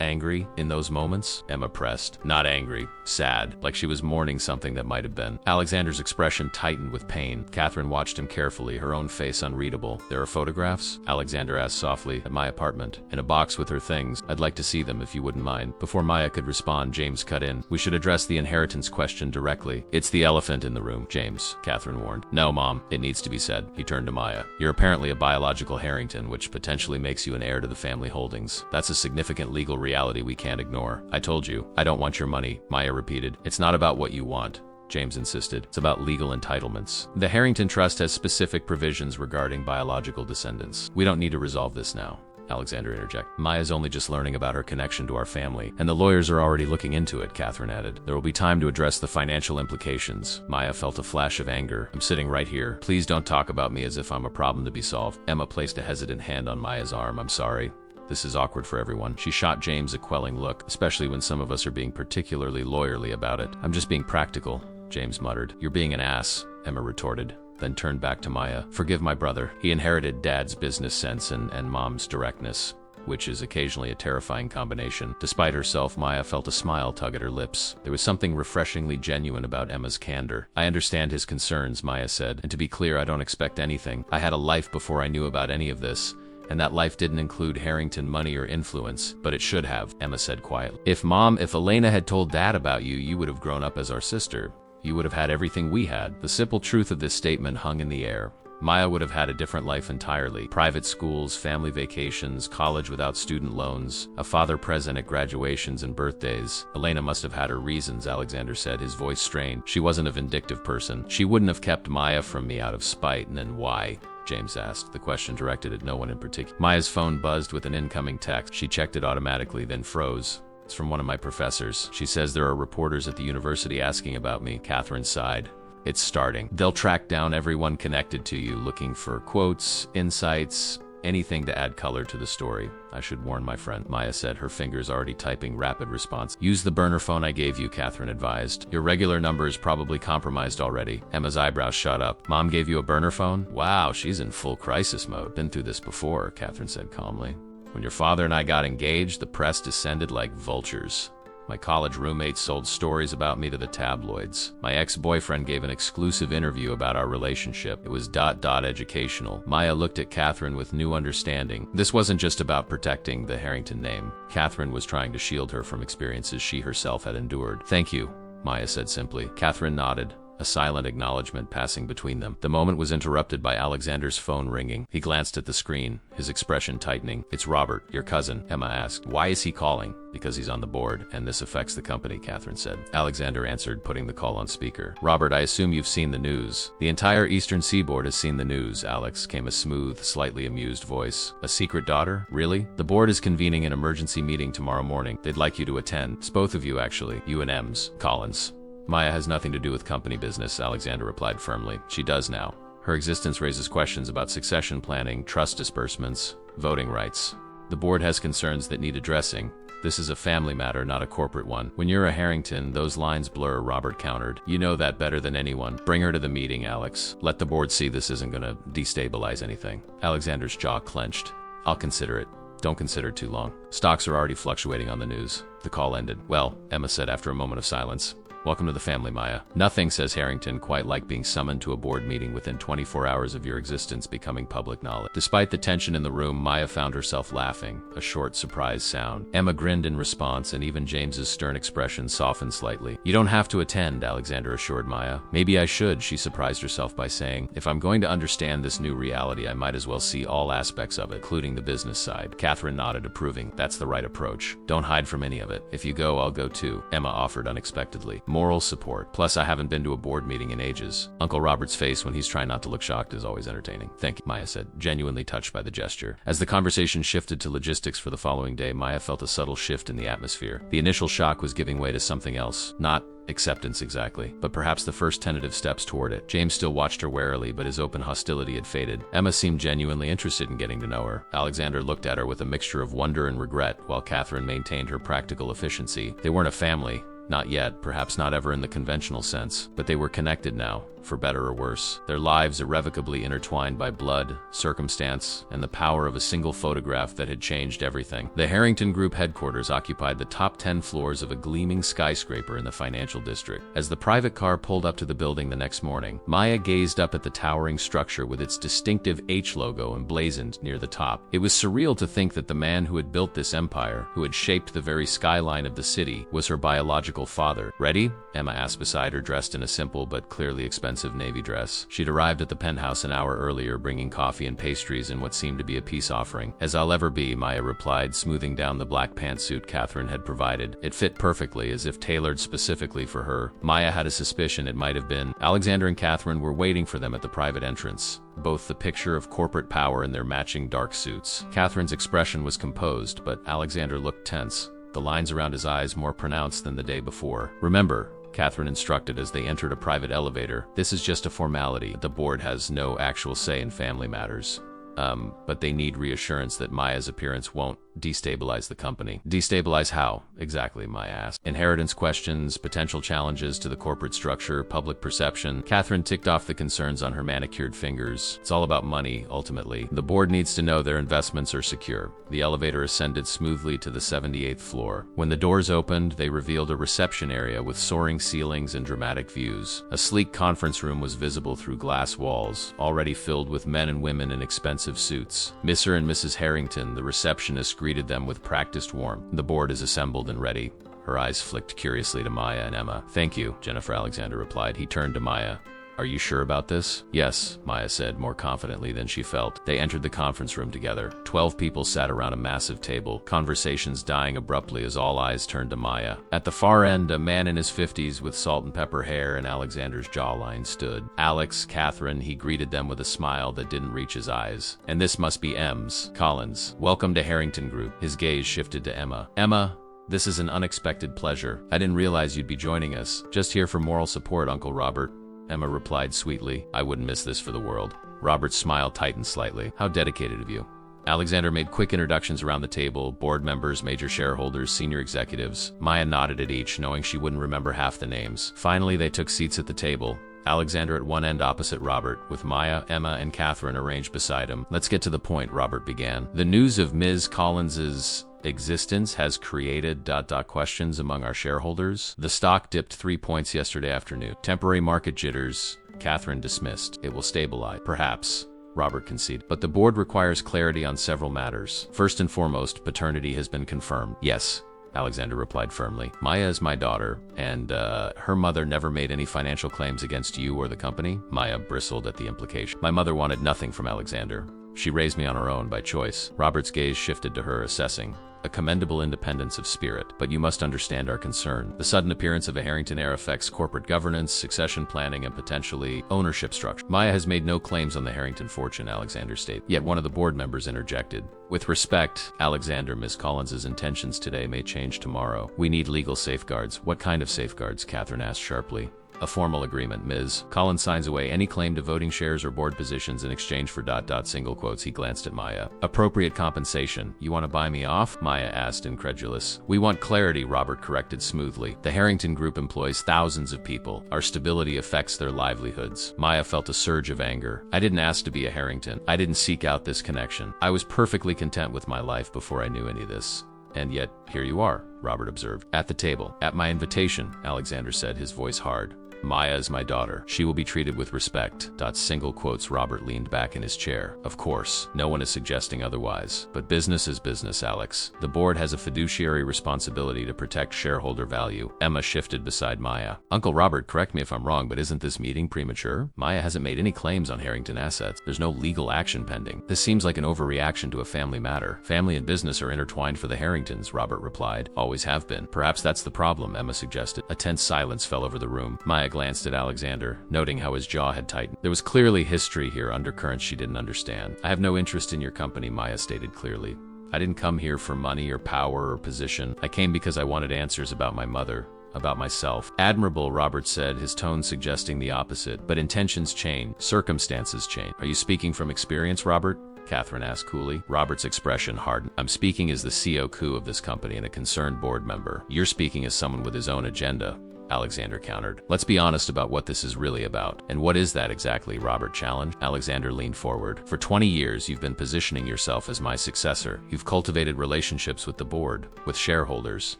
angry in those moments? Emma pressed. Not angry, sad, like she was mourning something that might have been. Alexander's expression tightened with pain. Catherine watched him carefully, her own face unreadable. There are photographs? Alexander asked softly. At my apartment, in a box with her things. I'd like to see them if you wouldn't mind. Before Maya could respond, James cut in. We should address the inheritance question directly. It's the elephant in the room, James, Catherine warned. No, Mom, it needs to be said. He turned to Maya. You're apparently a biological Harrington, which potentially makes you an heir to the family holdings. That's a significant legal reality we can't ignore. I told you, I don't want your money, Maya repeated. It's not about what you want, James insisted. It's about legal entitlements. The Harrington Trust has specific provisions regarding biological descendants. We don't need to resolve this now, Alexander interjected. Maya's only just learning about her connection to our family, and the lawyers are already looking into it, Catherine added. There will be time to address the financial implications. Maya felt a flash of anger. I'm sitting right here. Please don't talk about me as if I'm a problem to be solved. Emma placed a hesitant hand on Maya's arm. I'm sorry. This is awkward for everyone. She shot James a quelling look, especially when some of us are being particularly lawyerly about it. I'm just being practical, James muttered. You're being an ass, Emma retorted, then turned back to Maya. Forgive my brother. He inherited Dad's business sense and Mom's directness, which is occasionally a terrifying combination. Despite herself, Maya felt a smile tug at her lips. There was something refreshingly genuine about Emma's candor. I understand his concerns, Maya said, and to be clear, I don't expect anything. I had a life before I knew about any of this. And that life didn't include Harrington money or influence, but it should have, Emma said quietly. If Elena had told Dad about you, you would have grown up as our sister. You would have had everything we had. The simple truth of this statement hung in the air. Maya would have had a different life entirely. Private schools, family vacations, college without student loans, a father present at graduations and birthdays. Elena must have had her reasons, Alexander said, his voice strained. She wasn't a vindictive person. She wouldn't have kept Maya from me out of spite, and then why? James asked, the question directed at no one in particular. Maya's phone buzzed with an incoming text. She checked it automatically, then froze. It's from one of my professors. She says there are reporters at the university asking about me. Catherine sighed. It's starting. They'll track down everyone connected to you, looking for quotes, insights, anything to add color to the story. I should warn my friend, Maya said, her fingers already typing rapid response. Use the burner phone I gave you, Catherine advised. Your regular number is probably compromised already. Emma's eyebrows shot up. Mom gave you a burner phone? Wow, she's in full crisis mode. Been through this before, Catherine said calmly. When your father and I got engaged, the press descended like vultures. My college roommate sold stories about me to the tabloids. My ex-boyfriend gave an exclusive interview about our relationship. It was educational. Maya looked at Catherine with new understanding. This wasn't just about protecting the Harrington name. Catherine was trying to shield her from experiences she herself had endured. Thank you, Maya said simply. Catherine nodded, a silent acknowledgement passing between them. The moment was interrupted by Alexander's phone ringing. He glanced at the screen, his expression tightening. It's Robert, your cousin, Emma asked. Why is he calling? Because he's on the board, and this affects the company, Catherine said. Alexander answered, putting the call on speaker. Robert, I assume you've seen the news. The entire Eastern Seaboard has seen the news, Alex, came a smooth, slightly amused voice. A secret daughter? Really? The board is convening an emergency meeting tomorrow morning. They'd like you to attend. It's both of you, actually. You and Ems. Collins. Maya has nothing to do with company business, Alexander replied firmly. She does now. Her existence raises questions about succession planning, trust disbursements, voting rights. The board has concerns that need addressing. This is a family matter, not a corporate one. When you're a Harrington, those lines blur, Robert countered. You know that better than anyone. Bring her to the meeting, Alex. Let the board see this isn't gonna destabilize anything. Alexander's jaw clenched. I'll consider it. Don't consider it too long. Stocks are already fluctuating on the news. The call ended. Well, Emma said after a moment of silence. Welcome to the family, Maya. Nothing, says Harrington, quite like being summoned to a board meeting within 24 hours of your existence becoming public knowledge. Despite the tension in the room, Maya found herself laughing, a short, surprised sound. Emma grinned in response, and even James's stern expression softened slightly. You don't have to attend, Alexander assured Maya. Maybe I should, she surprised herself by saying. If I'm going to understand this new reality, I might as well see all aspects of it, including the business side. Catherine nodded, approving. That's the right approach. Don't hide from any of it. If you go, I'll go too, Emma offered unexpectedly. Moral support. Plus, I haven't been to a board meeting in ages. Uncle Robert's face when he's trying not to look shocked is always entertaining. Thank you, Maya said, genuinely touched by the gesture. As the conversation shifted to logistics for the following day, Maya felt a subtle shift in the atmosphere. The initial shock was giving way to something else. Not acceptance exactly, but perhaps the first tentative steps toward it. James still watched her warily, but his open hostility had faded. Emma seemed genuinely interested in getting to know her. Alexander looked at her with a mixture of wonder and regret, while Catherine maintained her practical efficiency. They weren't a family. Not yet, perhaps not ever in the conventional sense, but they were connected now, for better or worse. Their lives irrevocably intertwined by blood, circumstance, and the power of a single photograph that had changed everything. The Harrington Group headquarters occupied the top 10 floors of a gleaming skyscraper in the financial district. As the private car pulled up to the building the next morning, Maya gazed up at the towering structure with its distinctive H logo emblazoned near the top. It was surreal to think that the man who had built this empire, who had shaped the very skyline of the city, was her biological father. Ready? Emma asked beside her, dressed in a simple but clearly expensive navy dress. She'd arrived at the penthouse an hour earlier, bringing coffee and pastries and what seemed to be a peace offering. As I'll ever be, Maya replied, smoothing down the black pantsuit Catherine had provided. It fit perfectly, as if tailored specifically for her. Maya had a suspicion it might have been. Alexander and Catherine were waiting for them at the private entrance, both the picture of corporate power in their matching dark suits. Catherine's expression was composed, but Alexander looked tense, the lines around his eyes more pronounced than the day before. Remember, Catherine instructed as they entered a private elevator, this is just a formality. The board has no actual say in family matters. But they need reassurance that Maya's appearance won't destabilize the company. Destabilize how? Exactly, Maya asked. Inheritance questions, potential challenges to the corporate structure, public perception. Catherine ticked off the concerns on her manicured fingers. It's all about money, ultimately. The board needs to know their investments are secure. The elevator ascended smoothly to the 78th floor. When the doors opened, they revealed a reception area with soaring ceilings and dramatic views. A sleek conference room was visible through glass walls, already filled with men and women in expensive suits. Mr. and Mrs. Harrington, the receptionist, greeted them with practiced warmth. The board is assembled and ready. Her eyes flicked curiously to Maya and Emma. Thank you, Jennifer Alexander replied. He turned to Maya. Are you sure about this? Yes, Maya said, more confidently than she felt. They entered the conference room together. 12 people sat around a massive table, conversations dying abruptly as all eyes turned to Maya. At the far end, a man in his 50s with salt and pepper hair and Alexander's jawline stood. Alex, Catherine, he greeted them with a smile that didn't reach his eyes. And this must be Ems. Collins. Welcome to Harrington Group. His gaze shifted to Emma. Emma, this is an unexpected pleasure. I didn't realize you'd be joining us. Just here for moral support, Uncle Robert. Emma replied sweetly. I wouldn't miss this for the world. Robert's smile tightened slightly. How dedicated of you. Alexander made quick introductions around the table, board members, major shareholders, senior executives. Maya nodded at each, knowing she wouldn't remember half the names. Finally, they took seats at the table. Alexander at one end opposite Robert, with Maya, Emma, and Catherine arranged beside him. Let's get to the point, Robert began. The news of Ms. Collins's existence has created ... questions among our shareholders. The stock dipped 3 points yesterday afternoon. Temporary market jitters, Catherine dismissed. It will stabilize. Perhaps, Robert conceded. But the board requires clarity on several matters. First and foremost, paternity has been confirmed. Yes, Alexander replied firmly. Maya is my daughter, and her mother never made any financial claims against you or the company. Maya bristled at the implication. My mother wanted nothing from Alexander. She raised me on her own by choice. Robert's gaze shifted to her, assessing. A commendable independence of spirit, but you must understand our concern. The sudden appearance of a Harrington heir affects corporate governance, succession planning, and potentially ownership structure. Maya has made no claims on the Harrington fortune, Alexander stated. Yet one of the board members interjected. With respect, Alexander, Miss Collins's intentions today may change tomorrow. We need legal safeguards. What kind of safeguards? Catherine asked sharply. A formal agreement, Ms. Collins signs away any claim to voting shares or board positions in exchange for ... single quotes. He glanced at Maya. Appropriate compensation. You want to buy me off? Maya asked, incredulous. We want clarity, Robert corrected smoothly. The Harrington Group employs thousands of people. Our stability affects their livelihoods. Maya felt a surge of anger. I didn't ask to be a Harrington. I didn't seek out this connection. I was perfectly content with my life before I knew any of this. And yet, here you are, Robert observed. At the table. At my invitation, Alexander said, his voice hard. Maya is my daughter. She will be treated with respect. Single quotes. Robert leaned back in his chair. Of course, no one is suggesting otherwise. But business is business, Alex. The board has a fiduciary responsibility to protect shareholder value. Emma shifted beside Maya. Uncle Robert, correct me if I'm wrong, but isn't this meeting premature? Maya hasn't made any claims on Harrington assets. There's no legal action pending. This seems like an overreaction to a family matter. Family and business are intertwined for the Harringtons, Robert replied. Always have been. Perhaps that's the problem, Emma suggested. A tense silence fell over the room. Maya glanced at Alexander, noting how his jaw had tightened. There was clearly history here, undercurrents she didn't understand. I have no interest in your company, Maya stated clearly. I didn't come here for money or power or position. I came because I wanted answers about my mother, about myself. Admirable, Robert said, his tone suggesting the opposite. But intentions change, circumstances change. Are you speaking from experience, Robert? Catherine asked coolly. Robert's expression hardened. I'm speaking as the CEO of this company and a concerned board member. You're speaking as someone with his own agenda, Alexander countered. Let's be honest about what this is really about. And what is that exactly? Robert challenged. Alexander leaned forward. For 20 years, you've been positioning yourself as my successor. You've cultivated relationships with the board, with shareholders.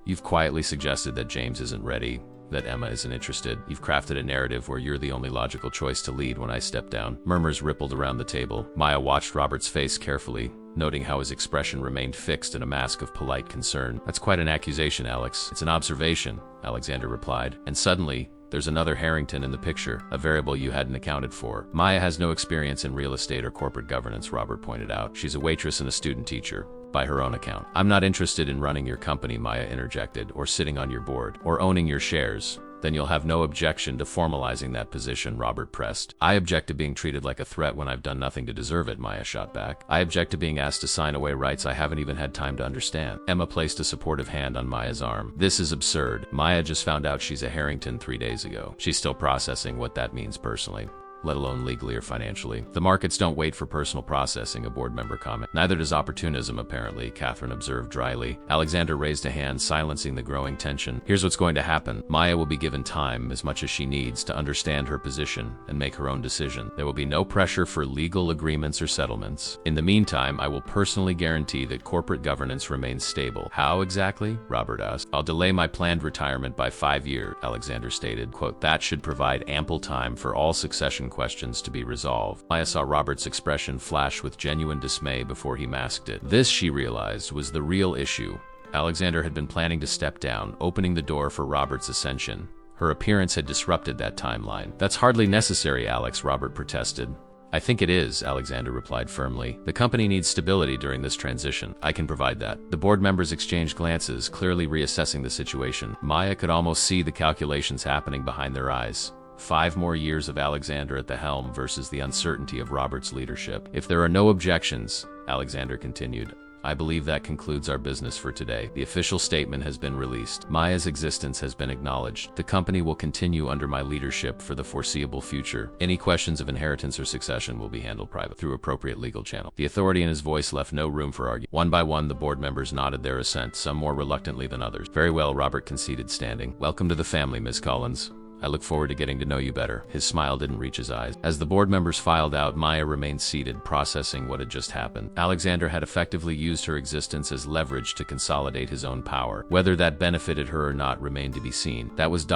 You've quietly suggested that James isn't ready, that Emma isn't interested. You've crafted a narrative where you're the only logical choice to lead when I step down. Murmurs rippled around the table. Maya watched Robert's face carefully, noting how his expression remained fixed in a mask of polite concern. That's quite an accusation, Alex. It's an observation, Alexander replied. And suddenly, there's another Harrington in the picture, a variable you hadn't accounted for. Maya has no experience in real estate or corporate governance, Robert pointed out. She's a waitress and a student teacher, by her own account. I'm not interested in running your company, Maya interjected, or sitting on your board, or owning your shares. Then you'll have no objection to formalizing that position, Robert pressed. I object to being treated like a threat when I've done nothing to deserve it, Maya shot back. I object to being asked to sign away rights I haven't even had time to understand. Emma placed a supportive hand on Maya's arm. This is absurd. Maya just found out she's a Harrington 3 days ago. She's still processing what that means personally, let alone legally or financially. The markets don't wait for personal processing, a board member commented. Neither does opportunism, apparently, Catherine observed dryly. Alexander raised a hand, silencing the growing tension. Here's what's going to happen. Maya will be given time, as much as she needs, to understand her position and make her own decision. There will be no pressure for legal agreements or settlements. In the meantime, I will personally guarantee that corporate governance remains stable. How exactly? Robert asked. I'll delay my planned retirement by 5 years, Alexander stated. Quote, that should provide ample time for all succession questions to be resolved. Maya saw Robert's expression flash with genuine dismay before he masked it. This, she realized, was the real issue. Alexander had been planning to step down, opening the door for Robert's ascension. Her appearance had disrupted that timeline. That's hardly necessary, Alex, Robert protested. I think it is, Alexander replied firmly. The company needs stability during this transition. I can provide that. The board members exchanged glances, clearly reassessing the situation. Maya could almost see the calculations happening behind their eyes. 5 more years of Alexander at the helm versus the uncertainty of Robert's leadership. If there are no objections, Alexander continued, I believe that concludes our business for today. The official statement has been released. Maya's existence has been acknowledged. The company will continue under my leadership for the foreseeable future. Any questions of inheritance or succession will be handled private through appropriate legal channel. The authority in his voice left no room for argument. One by one, the board members nodded their assent, some more reluctantly than others. Very well, Robert conceded, standing. Welcome to the family, Miss Collins. I look forward to getting to know you better. His smile didn't reach his eyes. As the board members filed out, Maya remained seated, processing what had just happened. Alexander had effectively used her existence as leverage to consolidate his own power. Whether that benefited her or not remained to be seen. That was ...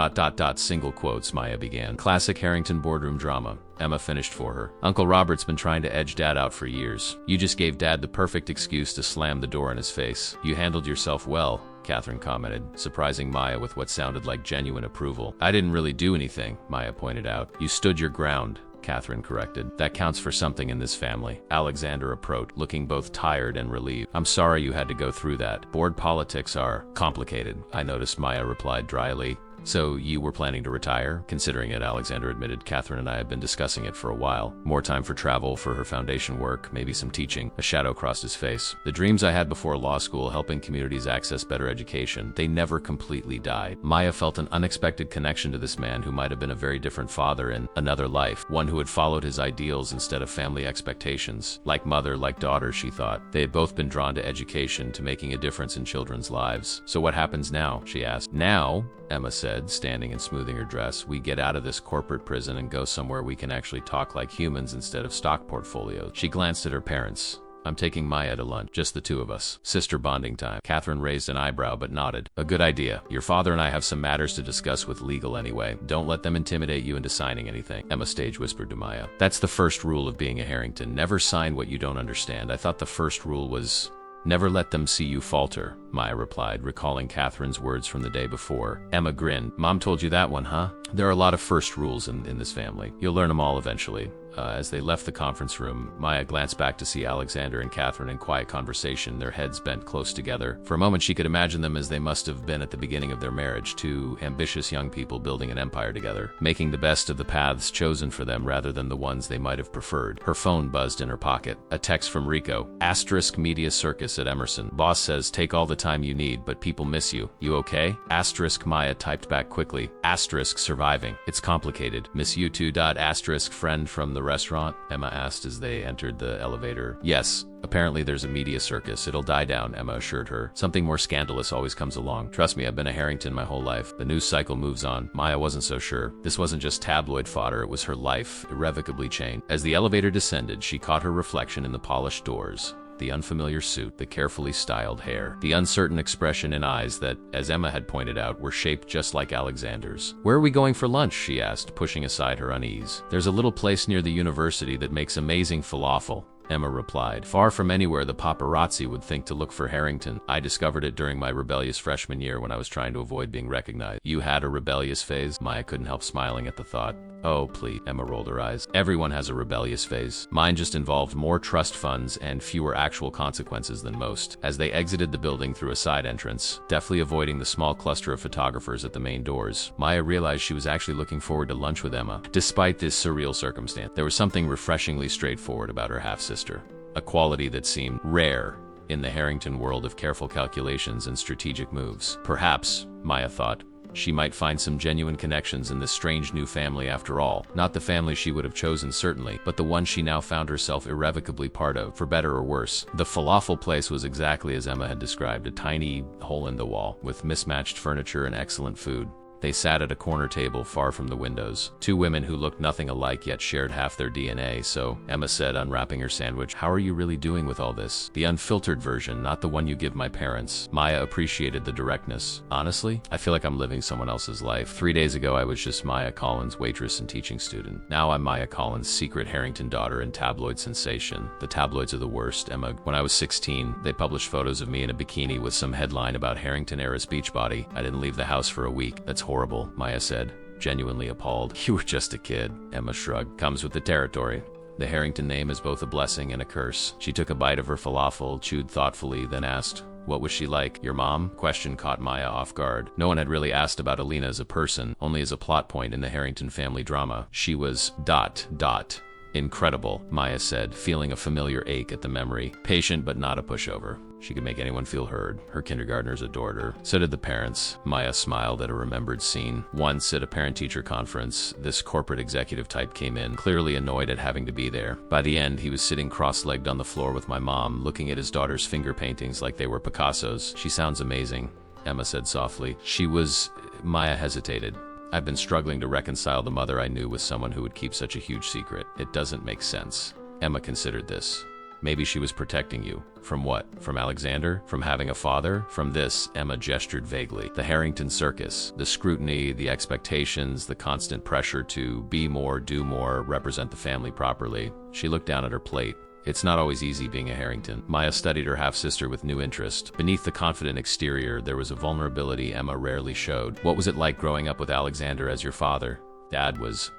single quotes, Maya began. Classic Harrington boardroom drama. Emma finished for her. Uncle Robert's been trying to edge Dad out for years. You just gave Dad the perfect excuse to slam the door in his face. You handled yourself well, Catherine commented, surprising Maya with what sounded like genuine approval. I didn't really do anything, Maya pointed out. You stood your ground, Catherine corrected. That counts for something in this family. Alexander approached, looking both tired and relieved. I'm sorry you had to go through that. Board politics are complicated, I noticed, Maya replied dryly. So you were planning to retire? Considering it, Alexander admitted. Catherine and I had been discussing it for a while. More time for travel, for her foundation work, maybe some teaching. A shadow crossed his face. The dreams I had before law school, helping communities access better education, they never completely died. Maya felt an unexpected connection to this man who might have been a very different father in another life, one who had followed his ideals instead of family expectations. Like mother, like daughter, she thought. They had both been drawn to education, to making a difference in children's lives. So what happens now? She asked. Now, Emma said, standing and smoothing her dress, we get out of this corporate prison and go somewhere we can actually talk like humans instead of stock portfolios. She glanced at her parents. I'm taking Maya to lunch, just the two of us. Sister bonding time. Catherine raised an eyebrow but nodded. A good idea. Your father and I have some matters to discuss with legal anyway. Don't let them intimidate you into signing anything, Emma Stage whispered to Maya. That's the first rule of being a Harrington. Never sign what you don't understand. I thought the first rule was never let them see you falter, Maya replied, recalling Catherine's words from the day before. Emma grinned. Mom told you that one, huh? There are a lot of first rules in this family. You'll learn them all eventually. As they left the conference room, Maya glanced back to see Alexander and Catherine in quiet conversation, their heads bent close together. For a moment, she could imagine them as they must have been at the beginning of their marriage, two ambitious young people building an empire together, making the best of the paths chosen for them rather than the ones they might have preferred. Her phone buzzed in her pocket. A text from Rico. * Media Circus at Emerson. Boss says take all the time you need, but people miss you. You okay? * Maya typed back quickly. * Surviving. It's complicated. Miss you too. * Friend from the restaurant? Emma asked as they entered the elevator. Yes. Apparently there's a media circus. It'll die down, Emma assured her. Something more scandalous always comes along. Trust me, I've been a Harrington my whole life. The news cycle moves on. Maya wasn't so sure. This wasn't just tabloid fodder, it was her life, irrevocably changed. As the elevator descended, she caught her reflection in the polished doors. The unfamiliar suit, the carefully styled hair, the uncertain expression in eyes that, as Emma had pointed out, were shaped just like Alexander's. Where are we going for lunch? She asked, pushing aside her unease. There's a little place near the university that makes amazing falafel, Emma replied. Far from anywhere the paparazzi would think to look for Harrington. I discovered it during my rebellious freshman year when I was trying to avoid being recognized. You had a rebellious phase? Maya couldn't help smiling at the thought. Oh, please, Emma rolled her eyes. Everyone has a rebellious phase. Mine just involved more trust funds and fewer actual consequences than most. As they exited the building through a side entrance, deftly avoiding the small cluster of photographers at the main doors, Maya realized she was actually looking forward to lunch with Emma. Despite this surreal circumstance, there was something refreshingly straightforward about her half-sister, a quality that seemed rare in the Harrington world of careful calculations and strategic moves. Perhaps, Maya thought, she might find some genuine connections in this strange new family after all. Not the family she would have chosen, certainly, but the one she now found herself irrevocably part of, for better or worse. The falafel place was exactly as Emma had described, a tiny hole in the wall, with mismatched furniture and excellent food. They sat at a corner table far from the windows. Two women who looked nothing alike yet shared half their DNA, so Emma said, unwrapping her sandwich, how are you really doing with all this? The unfiltered version, not the one you give my parents. Maya appreciated the directness. Honestly, I feel like I'm living someone else's life. 3 days ago, I was just Maya Collins' waitress and teaching student. Now I'm Maya Collins' secret Harrington daughter and tabloid sensation. The tabloids are the worst, Emma. When I was 16, they published photos of me in a bikini with some headline about Harrington-era's beach body. I didn't leave the house for a week. That's horrible, Maya said, genuinely appalled. You were just a kid, Emma shrugged. Comes with the territory. The Harrington name is both a blessing and a curse. She took a bite of her falafel, chewed thoughtfully, then asked, what was she like? Your mom? Question caught Maya off guard. No one had really asked about Alina as a person, only as a plot point in the Harrington family drama. She was ... Incredible, Maya said, feeling a familiar ache at the memory. Patient but not a pushover. She could make anyone feel heard. Her kindergartners adored her. So did the parents. Maya smiled at a remembered scene. Once at a parent-teacher conference, this corporate executive type came in, clearly annoyed at having to be there. By the end, he was sitting cross-legged on the floor with my mom, looking at his daughter's finger paintings like they were Picasso's. She sounds amazing, Emma said softly. She was... Maya hesitated. I've been struggling to reconcile the mother I knew with someone who would keep such a huge secret. It doesn't make sense. Emma considered this. Maybe she was protecting you. From what? From Alexander? From having a father? From this, Emma gestured vaguely. The Harrington circus. The scrutiny, the expectations, the constant pressure to be more, do more, represent the family properly. She looked down at her plate. It's not always easy being a Harrington. Maya studied her half-sister with new interest. Beneath the confident exterior, there was a vulnerability Emma rarely showed. What was it like growing up with Alexander as your father? Dad was ...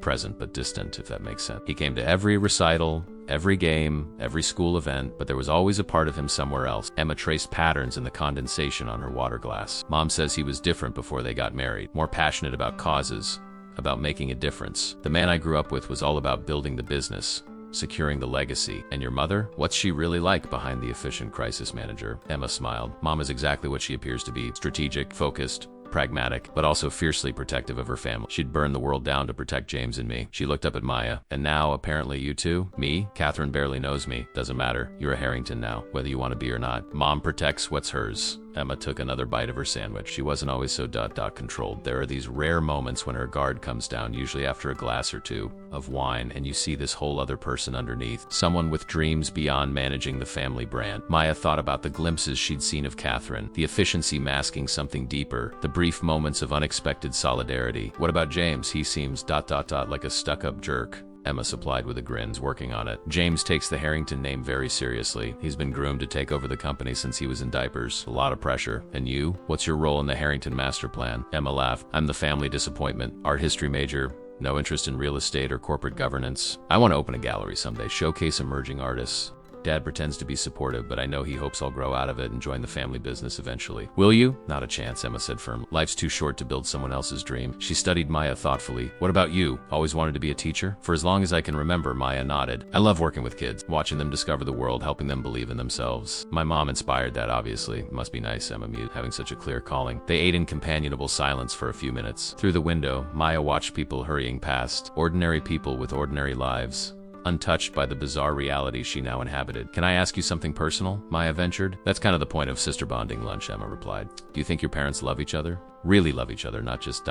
present but distant, if that makes sense. He came to every recital, every game, every school event, but there was always a part of him somewhere else. Emma traced patterns in the condensation on her water glass. Mom says he was different before they got married, more passionate about causes, about making a difference. The man I grew up with was all about building the business, securing the legacy. And your mother? What's she really like behind the efficient crisis manager? Emma smiled. Mom is exactly what she appears to be. Strategic, focused, pragmatic, but also fiercely protective of her family. She'd burn the world down to protect James and me. She looked up at Maya. And now, apparently you too? Me? Catherine barely knows me. Doesn't matter. You're a Harrington now, whether you want to be or not. Mom protects what's hers. Emma took another bite of her sandwich. She wasn't always so ... controlled. There are these rare moments when her guard comes down, usually after a glass or two of wine, and you see this whole other person underneath. Someone with dreams beyond managing the family brand. Maya thought about the glimpses she'd seen of Catherine, the efficiency masking something deeper, the brief moments of unexpected solidarity. What about James? He seems ... like a stuck-up jerk. Emma supplied with a grin, working on it. James takes the Harrington name very seriously. He's been groomed to take over the company since he was in diapers. A lot of pressure. And you? What's your role in the Harrington master plan? Emma laughed. I'm the family disappointment. Art history major. No interest in real estate or corporate governance. I want to open a gallery someday, showcase emerging artists. Dad pretends to be supportive, but I know he hopes I'll grow out of it and join the family business eventually. Will you? Not a chance, Emma said firmly. Life's too short to build someone else's dream. She studied Maya thoughtfully. What about you? Always wanted to be a teacher? For as long as I can remember, Maya nodded. I love working with kids, watching them discover the world, helping them believe in themselves. My mom inspired that, obviously. It must be nice, Emma mused, having such a clear calling. They ate in companionable silence for a few minutes. Through the window, Maya watched people hurrying past. Ordinary people with ordinary lives, untouched by the bizarre reality she now inhabited. Can I ask you something personal? Maya ventured. That's kind of the point of sister bonding lunch, Emma replied. Do you think your parents love each other? Really love each other, not just ...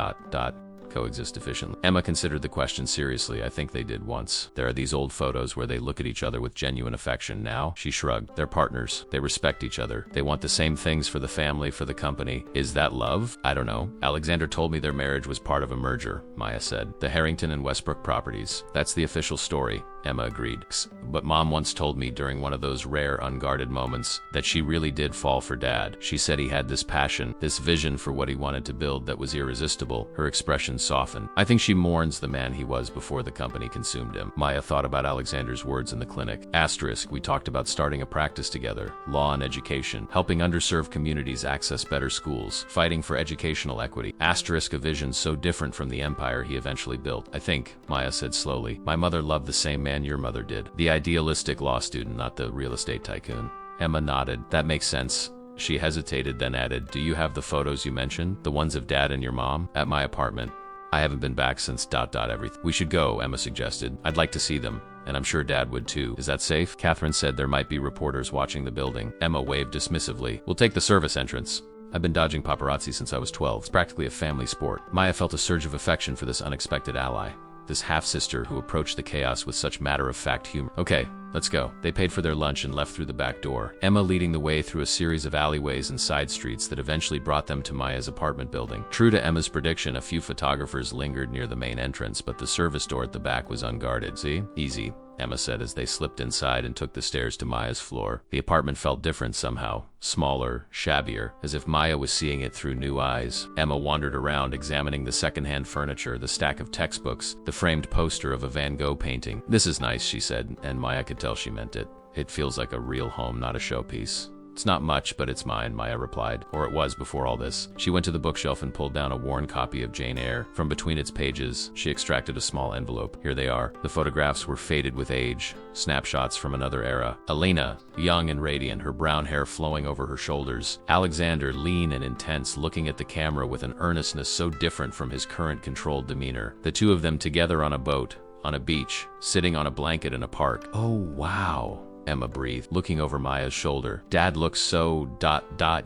coexist efficiently. Emma considered the question seriously. I think they did once. There are these old photos where they look at each other with genuine affection. Now, she shrugged. They're partners. They respect each other. They want the same things for the family, for the company. Is that love? I don't know. Alexander told me their marriage was part of a merger, Maya said. The Harrington and Westbrook properties. That's the official story. Emma agreed. But Mom once told me during one of those rare, unguarded moments that she really did fall for Dad. She said he had this passion, this vision for what he wanted to build that was irresistible. Her expression softened. I think she mourns the man he was before the company consumed him. Maya thought about Alexander's words in the clinic. Asterisk, we talked about starting a practice together. Law and education. Helping underserved communities access better schools. Fighting for educational equity. Asterisk, a vision so different from the empire he eventually built. I think, Maya said slowly, my mother loved the same man your mother did. The idealistic law student, not the real estate tycoon. Emma nodded. That makes sense. She hesitated, then added, do you have the photos you mentioned? The ones of Dad and your mom? At my apartment. I haven't been back since ... everything. We should go, Emma suggested. I'd like to see them. And I'm sure Dad would too. Is that safe? Catherine said there might be reporters watching the building. Emma waved dismissively. We'll take the service entrance. I've been dodging paparazzi since I was 12. It's practically a family sport. Maya felt a surge of affection for this unexpected ally. This half-sister who approached the chaos with such matter-of-fact humor. Okay, let's go. They paid for their lunch and left through the back door, Emma leading the way through a series of alleyways and side streets that eventually brought them to Maya's apartment building. True to Emma's prediction, a few photographers lingered near the main entrance, but the service door at the back was unguarded. See? Easy, Emma said as they slipped inside and took the stairs to Maya's floor. The apartment felt different somehow. Smaller, shabbier, as if Maya was seeing it through new eyes. Emma wandered around, examining the secondhand furniture, the stack of textbooks, the framed poster of a Van Gogh painting. This is nice, she said, and Maya could tell she meant it. It feels like a real home, not a showpiece. It's not much, but it's mine, Maya replied. Or it was before all this. She went to the bookshelf and pulled down a worn copy of Jane Eyre. From between its pages, she extracted a small envelope. Here they are. The photographs were faded with age, snapshots from another era. Elena, young and radiant, her brown hair flowing over her shoulders. Alexander, lean and intense, looking at the camera with an earnestness so different from his current controlled demeanor. The two of them together on a boat, on a beach, sitting on a blanket in a park. Oh, wow, Emma breathed, looking over Maya's shoulder. Dad looks so ...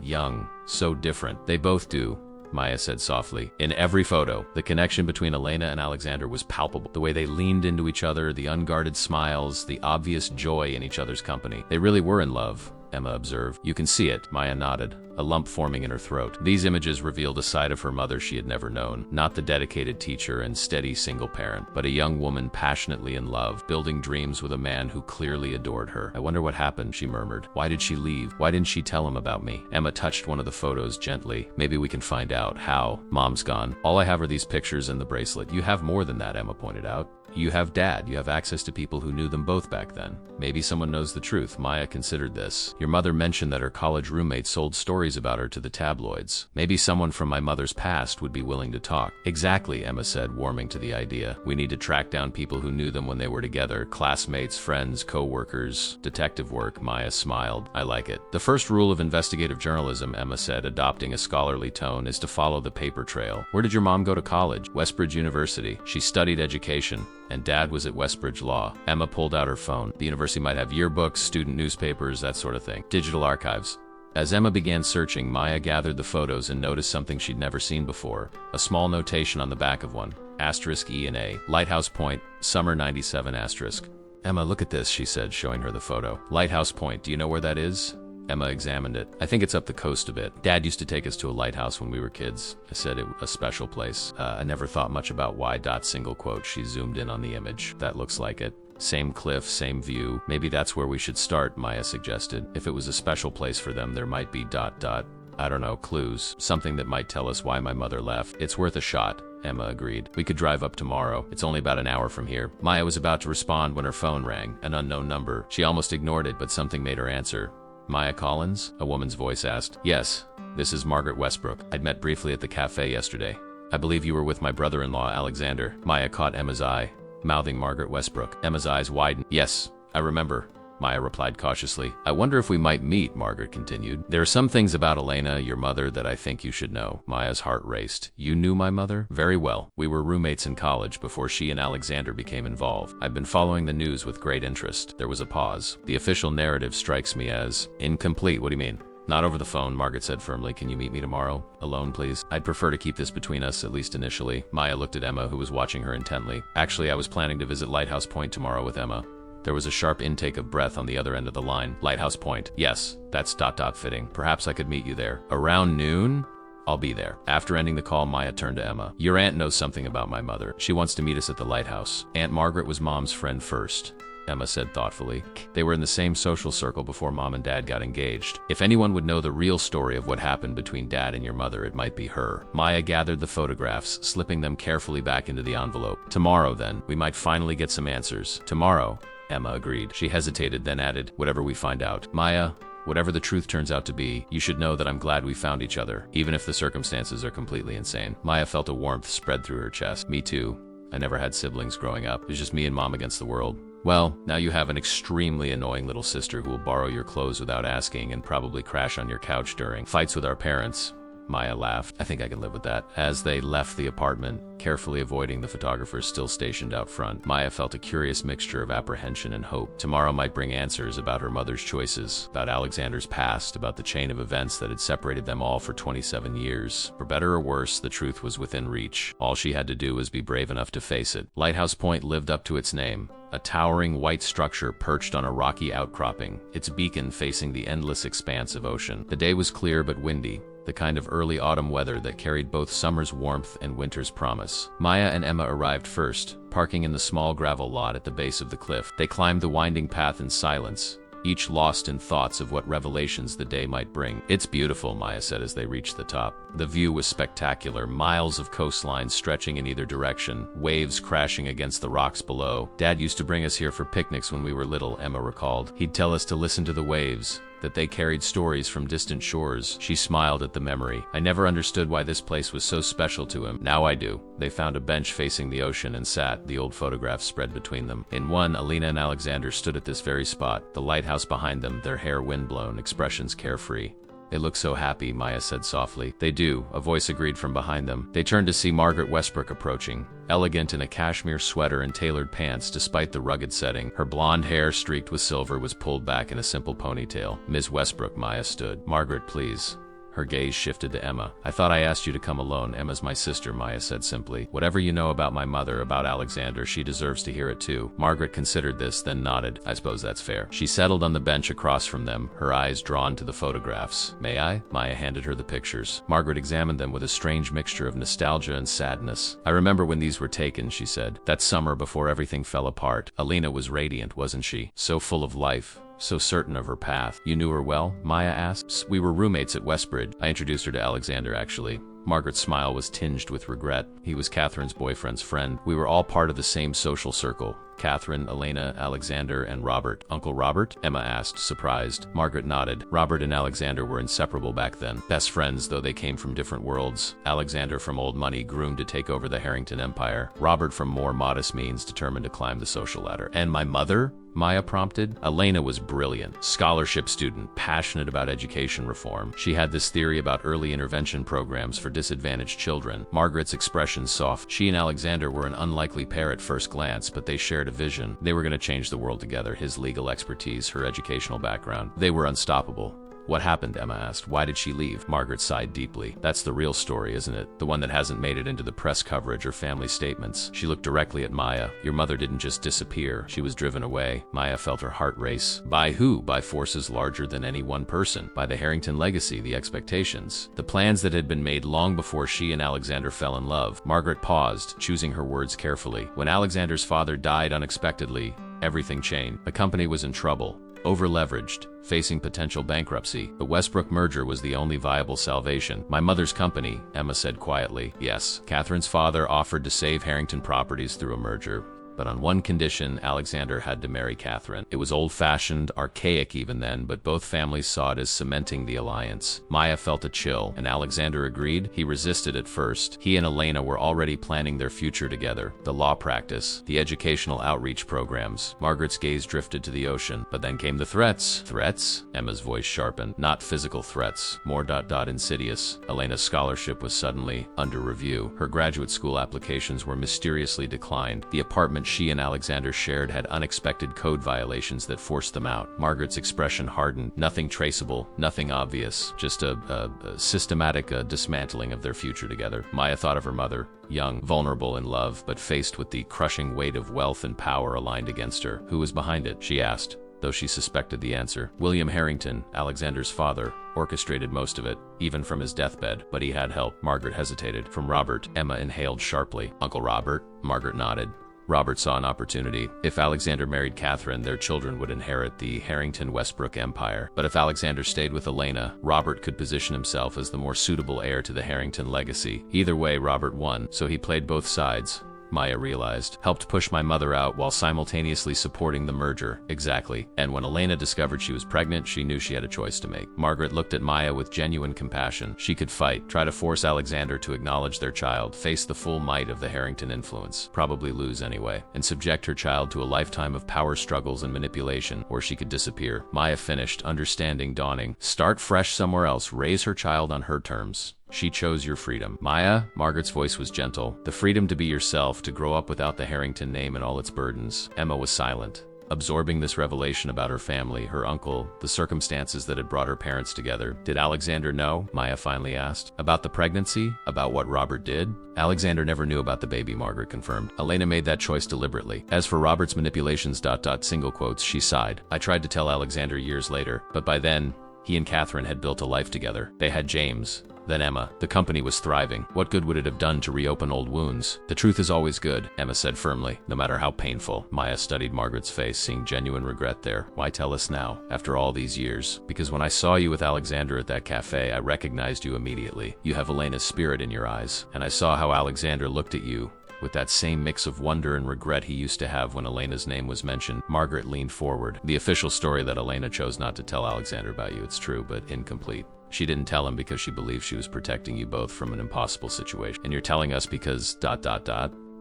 young, so different. They both do. Maya said softly. In every photo, the connection between Elena and Alexander was palpable. The way they leaned into each other, the unguarded smiles, the obvious joy in each other's company. They really were in love, Emma observed. You can see it, Maya nodded, a lump forming in her throat. These images revealed a side of her mother she had never known. Not the dedicated teacher and steady single parent, but a young woman passionately in love, building dreams with a man who clearly adored her. I wonder what happened, she murmured. Why did she leave? Why didn't she tell him about me? Emma touched one of the photos gently. Maybe we can find out. How? Mom's gone. All I have are these pictures and the bracelet. You have more than that, Emma pointed out. You have Dad. You have access to people who knew them both back then. Maybe someone knows the truth. Maya considered this. Your mother mentioned that her college roommate sold stories about her to the tabloids. Maybe someone from my mother's past would be willing to talk. Exactly, Emma said, warming to the idea. We need to track down people who knew them when they were together. Classmates, friends, co-workers. Detective work. Maya smiled. I like it. The first rule of investigative journalism, Emma said, adopting a scholarly tone, is to follow the paper trail. Where did your mom go to college? Westbridge University. She studied education. And Dad was at Westbridge Law. Emma pulled out her phone. The university might have yearbooks, student newspapers, that sort of thing. Digital archives. As Emma began searching, Maya gathered the photos and noticed something she'd never seen before. A small notation on the back of one. *E&A. Lighthouse Point, summer '97 *. Emma, look at this, she said, showing her the photo. Lighthouse Point, do you know where that is? Emma examined it. I think it's up the coast a bit. Dad used to take us to a lighthouse when we were kids. I said it was a special place. I never thought much about why. Single quote. She zoomed in on the image. That looks like it. Same cliff, same view. Maybe that's where we should start, Maya suggested. If it was a special place for them, there might be ... I don't know, clues. Something that might tell us why my mother left. It's worth a shot, Emma agreed. We could drive up tomorrow. It's only about an hour from here. Maya was about to respond when her phone rang. An unknown number. She almost ignored it, but something made her answer. Maya Collins? A woman's voice asked. Yes, this is Margaret Westbrook. I'd met briefly at the cafe yesterday. I believe you were with my brother-in-law, Alexander. Maya caught Emma's eye, mouthing Margaret Westbrook. Emma's eyes widened. Yes, I remember, Maya replied cautiously. I wonder if we might meet, Margaret continued. There are some things about Elena, your mother, that I think you should know. Maya's heart raced. You knew my mother? Very well. We were roommates in college before she and Alexander became involved. I've been following the news with great interest. There was a pause. The official narrative strikes me as incomplete. What do you mean? Not over the phone, Margaret said firmly. Can you meet me tomorrow? Alone, please. I'd prefer to keep this between us, at least initially. Maya looked at Emma, who was watching her intently. Actually, I was planning to visit Lighthouse Point tomorrow with Emma. There was a sharp intake of breath on the other end of the line. Lighthouse Point. Yes, that's ... fitting. Perhaps I could meet you there. Around noon? I'll be there. After ending the call, Maya turned to Emma. Your aunt knows something about my mother. She wants to meet us at the lighthouse. Aunt Margaret was Mom's friend first, Emma said thoughtfully. They were in the same social circle before Mom and Dad got engaged. If anyone would know the real story of what happened between Dad and your mother, it might be her. Maya gathered the photographs, slipping them carefully back into the envelope. Tomorrow, then, we might finally get some answers. Tomorrow, Emma agreed. She hesitated, then added, whatever we find out. Maya, whatever the truth turns out to be, you should know that I'm glad we found each other, even if the circumstances are completely insane. Maya felt a warmth spread through her chest. Me too. I never had siblings growing up. It was just me and Mom against the world. Well, now you have an extremely annoying little sister who will borrow your clothes without asking and probably crash on your couch during fights with our parents. Maya laughed. I think I can live with that. As they left the apartment, carefully avoiding the photographers still stationed out front, Maya felt a curious mixture of apprehension and hope. Tomorrow might bring answers about her mother's choices, about Alexander's past, about the chain of events that had separated them all for 27 years. For better or worse, the truth was within reach. All she had to do was be brave enough to face it. Lighthouse Point lived up to its name. A towering white structure perched on a rocky outcropping, its beacon facing the endless expanse of ocean. The day was clear but windy, the kind of early autumn weather that carried both summer's warmth and winter's promise. Maya and Emma arrived first, parking in the small gravel lot at the base of the cliff. They climbed the winding path in silence, each lost in thoughts of what revelations the day might bring. It's beautiful, Maya said as they reached the top. The view was spectacular, miles of coastline stretching in either direction, waves crashing against the rocks below. Dad used to bring us here for picnics when we were little, Emma recalled. He'd tell us to listen to the waves, that they carried stories from distant shores. She smiled at the memory. I never understood why this place was so special to him. Now I do. They found a bench facing the ocean and sat, the old photographs spread between them. In one, Elena and Alexander stood at this very spot, the lighthouse behind them, their hair windblown, expressions carefree. They look so happy, Maya said softly. They do, a voice agreed from behind them. They turned to see Margaret Westbrook approaching, elegant in a cashmere sweater and tailored pants despite the rugged setting. Her blonde hair, streaked with silver, was pulled back in a simple ponytail. Ms. Westbrook, Maya stood. Margaret, please. Her gaze shifted to Emma. I thought I asked you to come alone. Emma's my sister, Maya said simply. Whatever you know about my mother, about Alexander, she deserves to hear it too. Margaret considered this, then nodded. I suppose that's fair. She settled on the bench across from them, her eyes drawn to the photographs. May I? Maya handed her the pictures. Margaret examined them with a strange mixture of nostalgia and sadness. I remember when these were taken, she said. That summer before everything fell apart. Alina was radiant, wasn't she? So full of life. So certain of her path. You knew her well? Maya asked. We were roommates at Westbridge. I introduced her to Alexander, actually. Margaret's smile was tinged with regret. He was Catherine's boyfriend's friend. We were all part of the same social circle. Catherine, Elena, Alexander, and Robert. Uncle Robert? Emma asked, surprised. Margaret nodded. Robert and Alexander were inseparable back then. Best friends, though they came from different worlds. Alexander from old money, groomed to take over the Harrington Empire. Robert from more modest means, determined to climb the social ladder. And my mother? Maya prompted. Elena was brilliant. Scholarship student, passionate about education reform. She had this theory about early intervention programs for disadvantaged children. Margaret's expression soft. She and Alexander were an unlikely pair at first glance, but they shared a vision. They were going to change the world together. His legal expertise, her educational background. They were unstoppable. What happened? Emma asked. Why did she leave? Margaret sighed deeply. That's the real story, isn't it? The one that hasn't made it into the press coverage or family statements. She looked directly at Maya. Your mother didn't just disappear. She was driven away. Maya felt her heart race. By who? By forces larger than any one person. By the Harrington legacy, the expectations. The plans that had been made long before she and Alexander fell in love. Margaret paused, choosing her words carefully. When Alexander's father died unexpectedly, everything changed. The company was in trouble. Over-leveraged, facing potential bankruptcy. The Westbrook merger was the only viable salvation. My mother's company, Emma said quietly. Yes, Catherine's father offered to save Harrington Properties through a merger. But on one condition, Alexander had to marry Catherine. It was old-fashioned, archaic even then, but both families saw it as cementing the alliance. Maya felt a chill, and Alexander agreed. He resisted at first. He and Elena were already planning their future together. The law practice, the educational outreach programs. Margaret's gaze drifted to the ocean. But then came the threats. Threats? Emma's voice sharpened. Not physical threats. More insidious. Elena's scholarship was suddenly under review. Her graduate school applications were mysteriously declined. The apartment she and Alexander shared had unexpected code violations that forced them out. Margaret's expression hardened. Nothing traceable, nothing obvious, just a systematic dismantling of their future together. Maya thought of her mother, young, vulnerable in love, but faced with the crushing weight of wealth and power aligned against her. Who was behind it? She asked, though she suspected the answer. William Harrington, Alexander's father, orchestrated most of it, even from his deathbed, but he had help. Margaret hesitated. From Robert, Emma inhaled sharply. Uncle Robert? Margaret nodded. Robert saw an opportunity. If Alexander married Catherine, their children would inherit the Harrington Westbrook empire. But if Alexander stayed with Elena, Robert could position himself as the more suitable heir to the Harrington legacy. Either way, Robert won, so he played both sides. Maya realized. Helped push my mother out while simultaneously supporting the merger. Exactly. And when Elena discovered she was pregnant, she knew she had a choice to make. Margaret looked at Maya with genuine compassion. She could fight, try to force Alexander to acknowledge their child, face the full might of the Harrington influence, probably lose anyway, and subject her child to a lifetime of power struggles and manipulation, or she could disappear. Maya finished, understanding dawning. Start fresh somewhere else, raise her child on her terms. She chose your freedom. Maya, Margaret's voice was gentle. The freedom to be yourself, to grow up without the Harrington name and all its burdens. Emma was silent, absorbing this revelation about her family, her uncle, the circumstances that had brought her parents together. Did Alexander know? Maya finally asked. About the pregnancy? About what Robert did? Alexander never knew about the baby, Margaret confirmed. Elena made that choice deliberately. As for Robert's manipulations, single quotes, she sighed. I tried to tell Alexander years later, but by then, he and Catherine had built a life together. They had James. Then Emma. The company was thriving. What good would it have done to reopen old wounds? The truth is always good, Emma said firmly, no matter how painful. Maya studied Margaret's face, seeing genuine regret there. Why tell us now, after all these years? Because when I saw you with Alexander at that cafe, I recognized you immediately. You have Elena's spirit in your eyes. And I saw how Alexander looked at you, with that same mix of wonder and regret he used to have when Elena's name was mentioned. Margaret leaned forward. The official story that Elena chose not to tell Alexander about you, it's true, but incomplete. She didn't tell him because she believed she was protecting you both from an impossible situation. And you're telling us because ...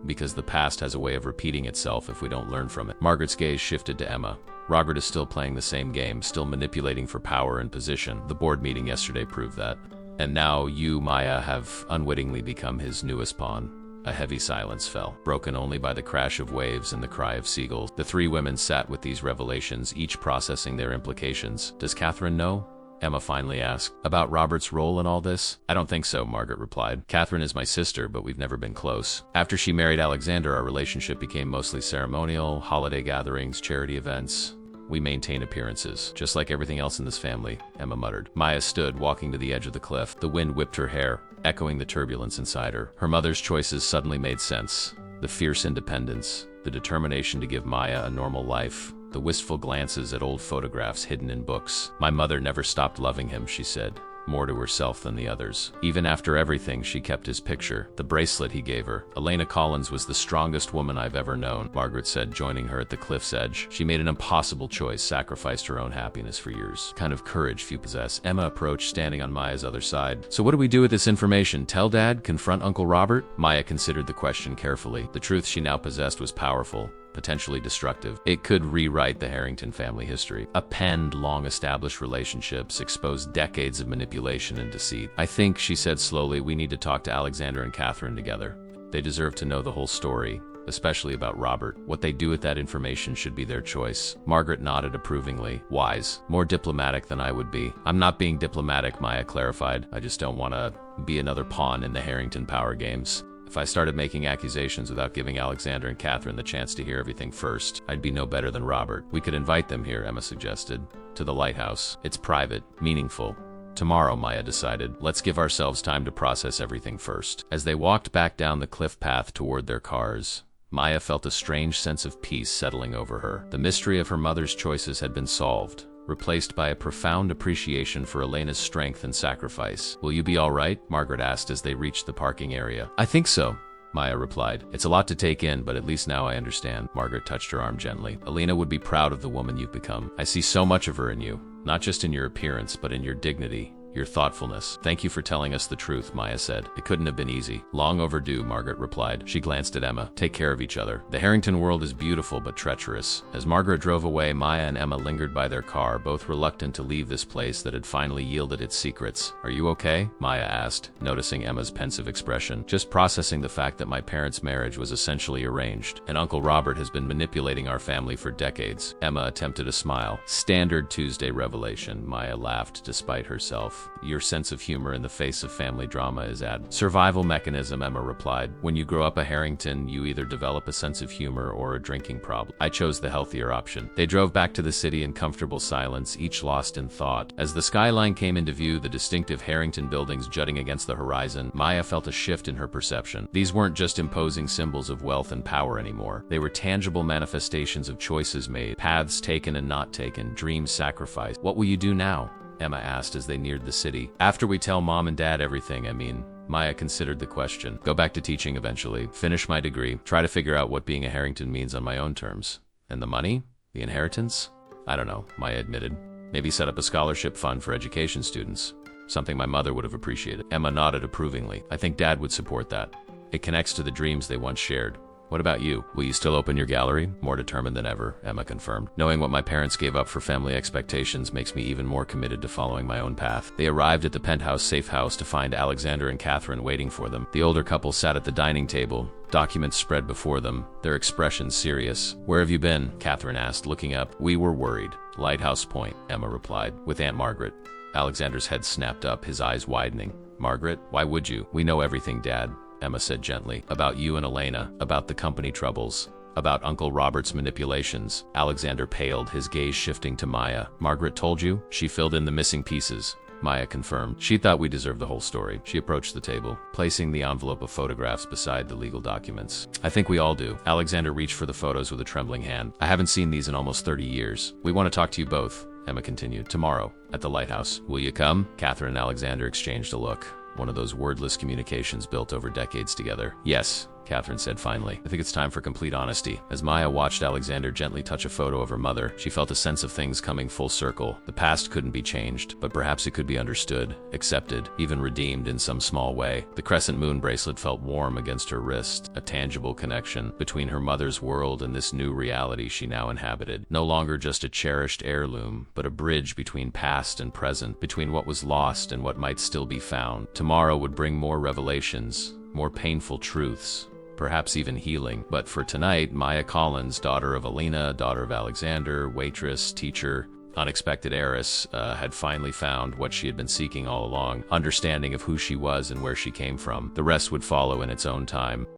because the past has a way of repeating itself if we don't learn from it. Margaret's gaze shifted to Emma. Robert is still playing the same game, still manipulating for power and position. The board meeting yesterday proved that. And now you, Maya, have unwittingly become his newest pawn. A heavy silence fell, broken only by the crash of waves and the cry of seagulls. The three women sat with these revelations, each processing their implications. Does Catherine know? Emma finally asked. About Robert's role in all this? I don't think so, Margaret replied. Catherine is my sister, but we've never been close. After she married Alexander, our relationship became mostly ceremonial, holiday gatherings, charity events. We maintain appearances, just like everything else in this family, Emma muttered. Maya stood, walking to the edge of the cliff. The wind whipped her hair, echoing the turbulence inside her. Her mother's choices suddenly made sense. The fierce independence, the determination to give Maya a normal life, the wistful glances at old photographs hidden in books. My mother never stopped loving him, she said, more to herself than the others. Even after everything, she kept his picture, the bracelet he gave her. Elena Collins was the strongest woman I've ever known, Margaret said, joining her at the cliff's edge. She made an impossible choice, sacrificed her own happiness for years. Kind of courage few possess. Emma approached, standing on Maya's other side. So what do we do with this information? Tell Dad? Confront Uncle Robert? Maya considered the question carefully. The truth she now possessed was powerful, potentially destructive. It could rewrite the Harrington family history, upend long-established relationships, expose decades of manipulation and deceit. I think, she said slowly, we need to talk to Alexander and Catherine together. They deserve to know the whole story, especially about Robert. What they do with that information should be their choice. Margaret nodded approvingly. Wise. More diplomatic than I would be. I'm not being diplomatic, Maya clarified. I just don't want to be another pawn in the Harrington power games. If I started making accusations without giving Alexander and Catherine the chance to hear everything first, I'd be no better than Robert. We could invite them here, Emma suggested, to the lighthouse. It's private, meaningful. Tomorrow, Maya decided. Let's give ourselves time to process everything first. As they walked back down the cliff path toward their cars, Maya felt a strange sense of peace settling over her. The mystery of her mother's choices had been solved, replaced by a profound appreciation for Elena's strength and sacrifice. Will you be all right? Margaret asked as they reached the parking area. I think so, Maya replied. It's a lot to take in, but at least now I understand. Margaret touched her arm gently. Elena would be proud of the woman you've become. I see so much of her in you, not just in your appearance, but in your dignity, your thoughtfulness. Thank you for telling us the truth, Maya said. It couldn't have been easy. Long overdue, Margaret replied. She glanced at Emma. Take care of each other. The Harrington world is beautiful but treacherous. As Margaret drove away, Maya and Emma lingered by their car, both reluctant to leave this place that had finally yielded its secrets. Are you okay? Maya asked, noticing Emma's pensive expression. Just processing the fact that my parents' marriage was essentially arranged, and Uncle Robert has been manipulating our family for decades. Emma attempted a smile. Standard Tuesday revelation, Maya laughed despite herself. Your sense of humor in the face of family drama is survival mechanism, Emma replied. When you grow up a Harrington, you either develop a sense of humor or a drinking problem. I chose the healthier option. They drove back to the city in comfortable silence, each lost in thought. As the skyline came into view, the distinctive Harrington buildings jutting against the horizon, Maya felt a shift in her perception. These weren't just imposing symbols of wealth and power anymore. They were tangible manifestations of choices made, paths taken and not taken, dreams sacrificed. What will you do now? Emma asked as they neared the city. After we tell Mom and Dad everything, Maya considered the question. Go back to teaching eventually. Finish my degree. Try to figure out what being a Harrington means on my own terms. And the money? The inheritance? I don't know, Maya admitted. Maybe set up a scholarship fund for education students. Something my mother would have appreciated. Emma nodded approvingly. I think Dad would support that. It connects to the dreams they once shared. What about you? Will you still open your gallery? More determined than ever, Emma confirmed. Knowing what my parents gave up for family expectations makes me even more committed to following my own path. They arrived at the penthouse safe house to find Alexander and Catherine waiting for them. The older couple sat at the dining table, documents spread before them, their expressions serious. Where have you been? Catherine asked, looking up. We were worried. Lighthouse Point, Emma replied, with Aunt Margaret. Alexander's head snapped up, his eyes widening. Margaret, why would you? We know everything, Dad, Emma said gently. About you and Elena, about the company troubles, about Uncle Robert's manipulations. Alexander paled, his gaze shifting to Maya. Margaret told you? She filled in the missing pieces, Maya confirmed. She thought we deserved the whole story. She approached the table, placing the envelope of photographs beside the legal documents. I think we all do. Alexander reached for the photos with a trembling hand. I haven't seen these in almost 30 years. We want to talk to you both, Emma continued. Tomorrow, at the lighthouse. Will you come? Catherine and Alexander exchanged a look. One of those wordless communications built over decades together. Yes, Catherine said finally. I think it's time for complete honesty. As Maya watched Alexander gently touch a photo of her mother, she felt a sense of things coming full circle. The past couldn't be changed, but perhaps it could be understood, accepted, even redeemed in some small way. The crescent moon bracelet felt warm against her wrist, a tangible connection between her mother's world and this new reality she now inhabited. No longer just a cherished heirloom, but a bridge between past and present, between what was lost and what might still be found. Tomorrow would bring more revelations, more painful truths, perhaps even healing. But for tonight, Maya Collins, daughter of Elena, daughter of Alexander, waitress, teacher, unexpected heiress had finally found what she had been seeking all along, understanding of who she was and where she came from. The rest would follow in its own time.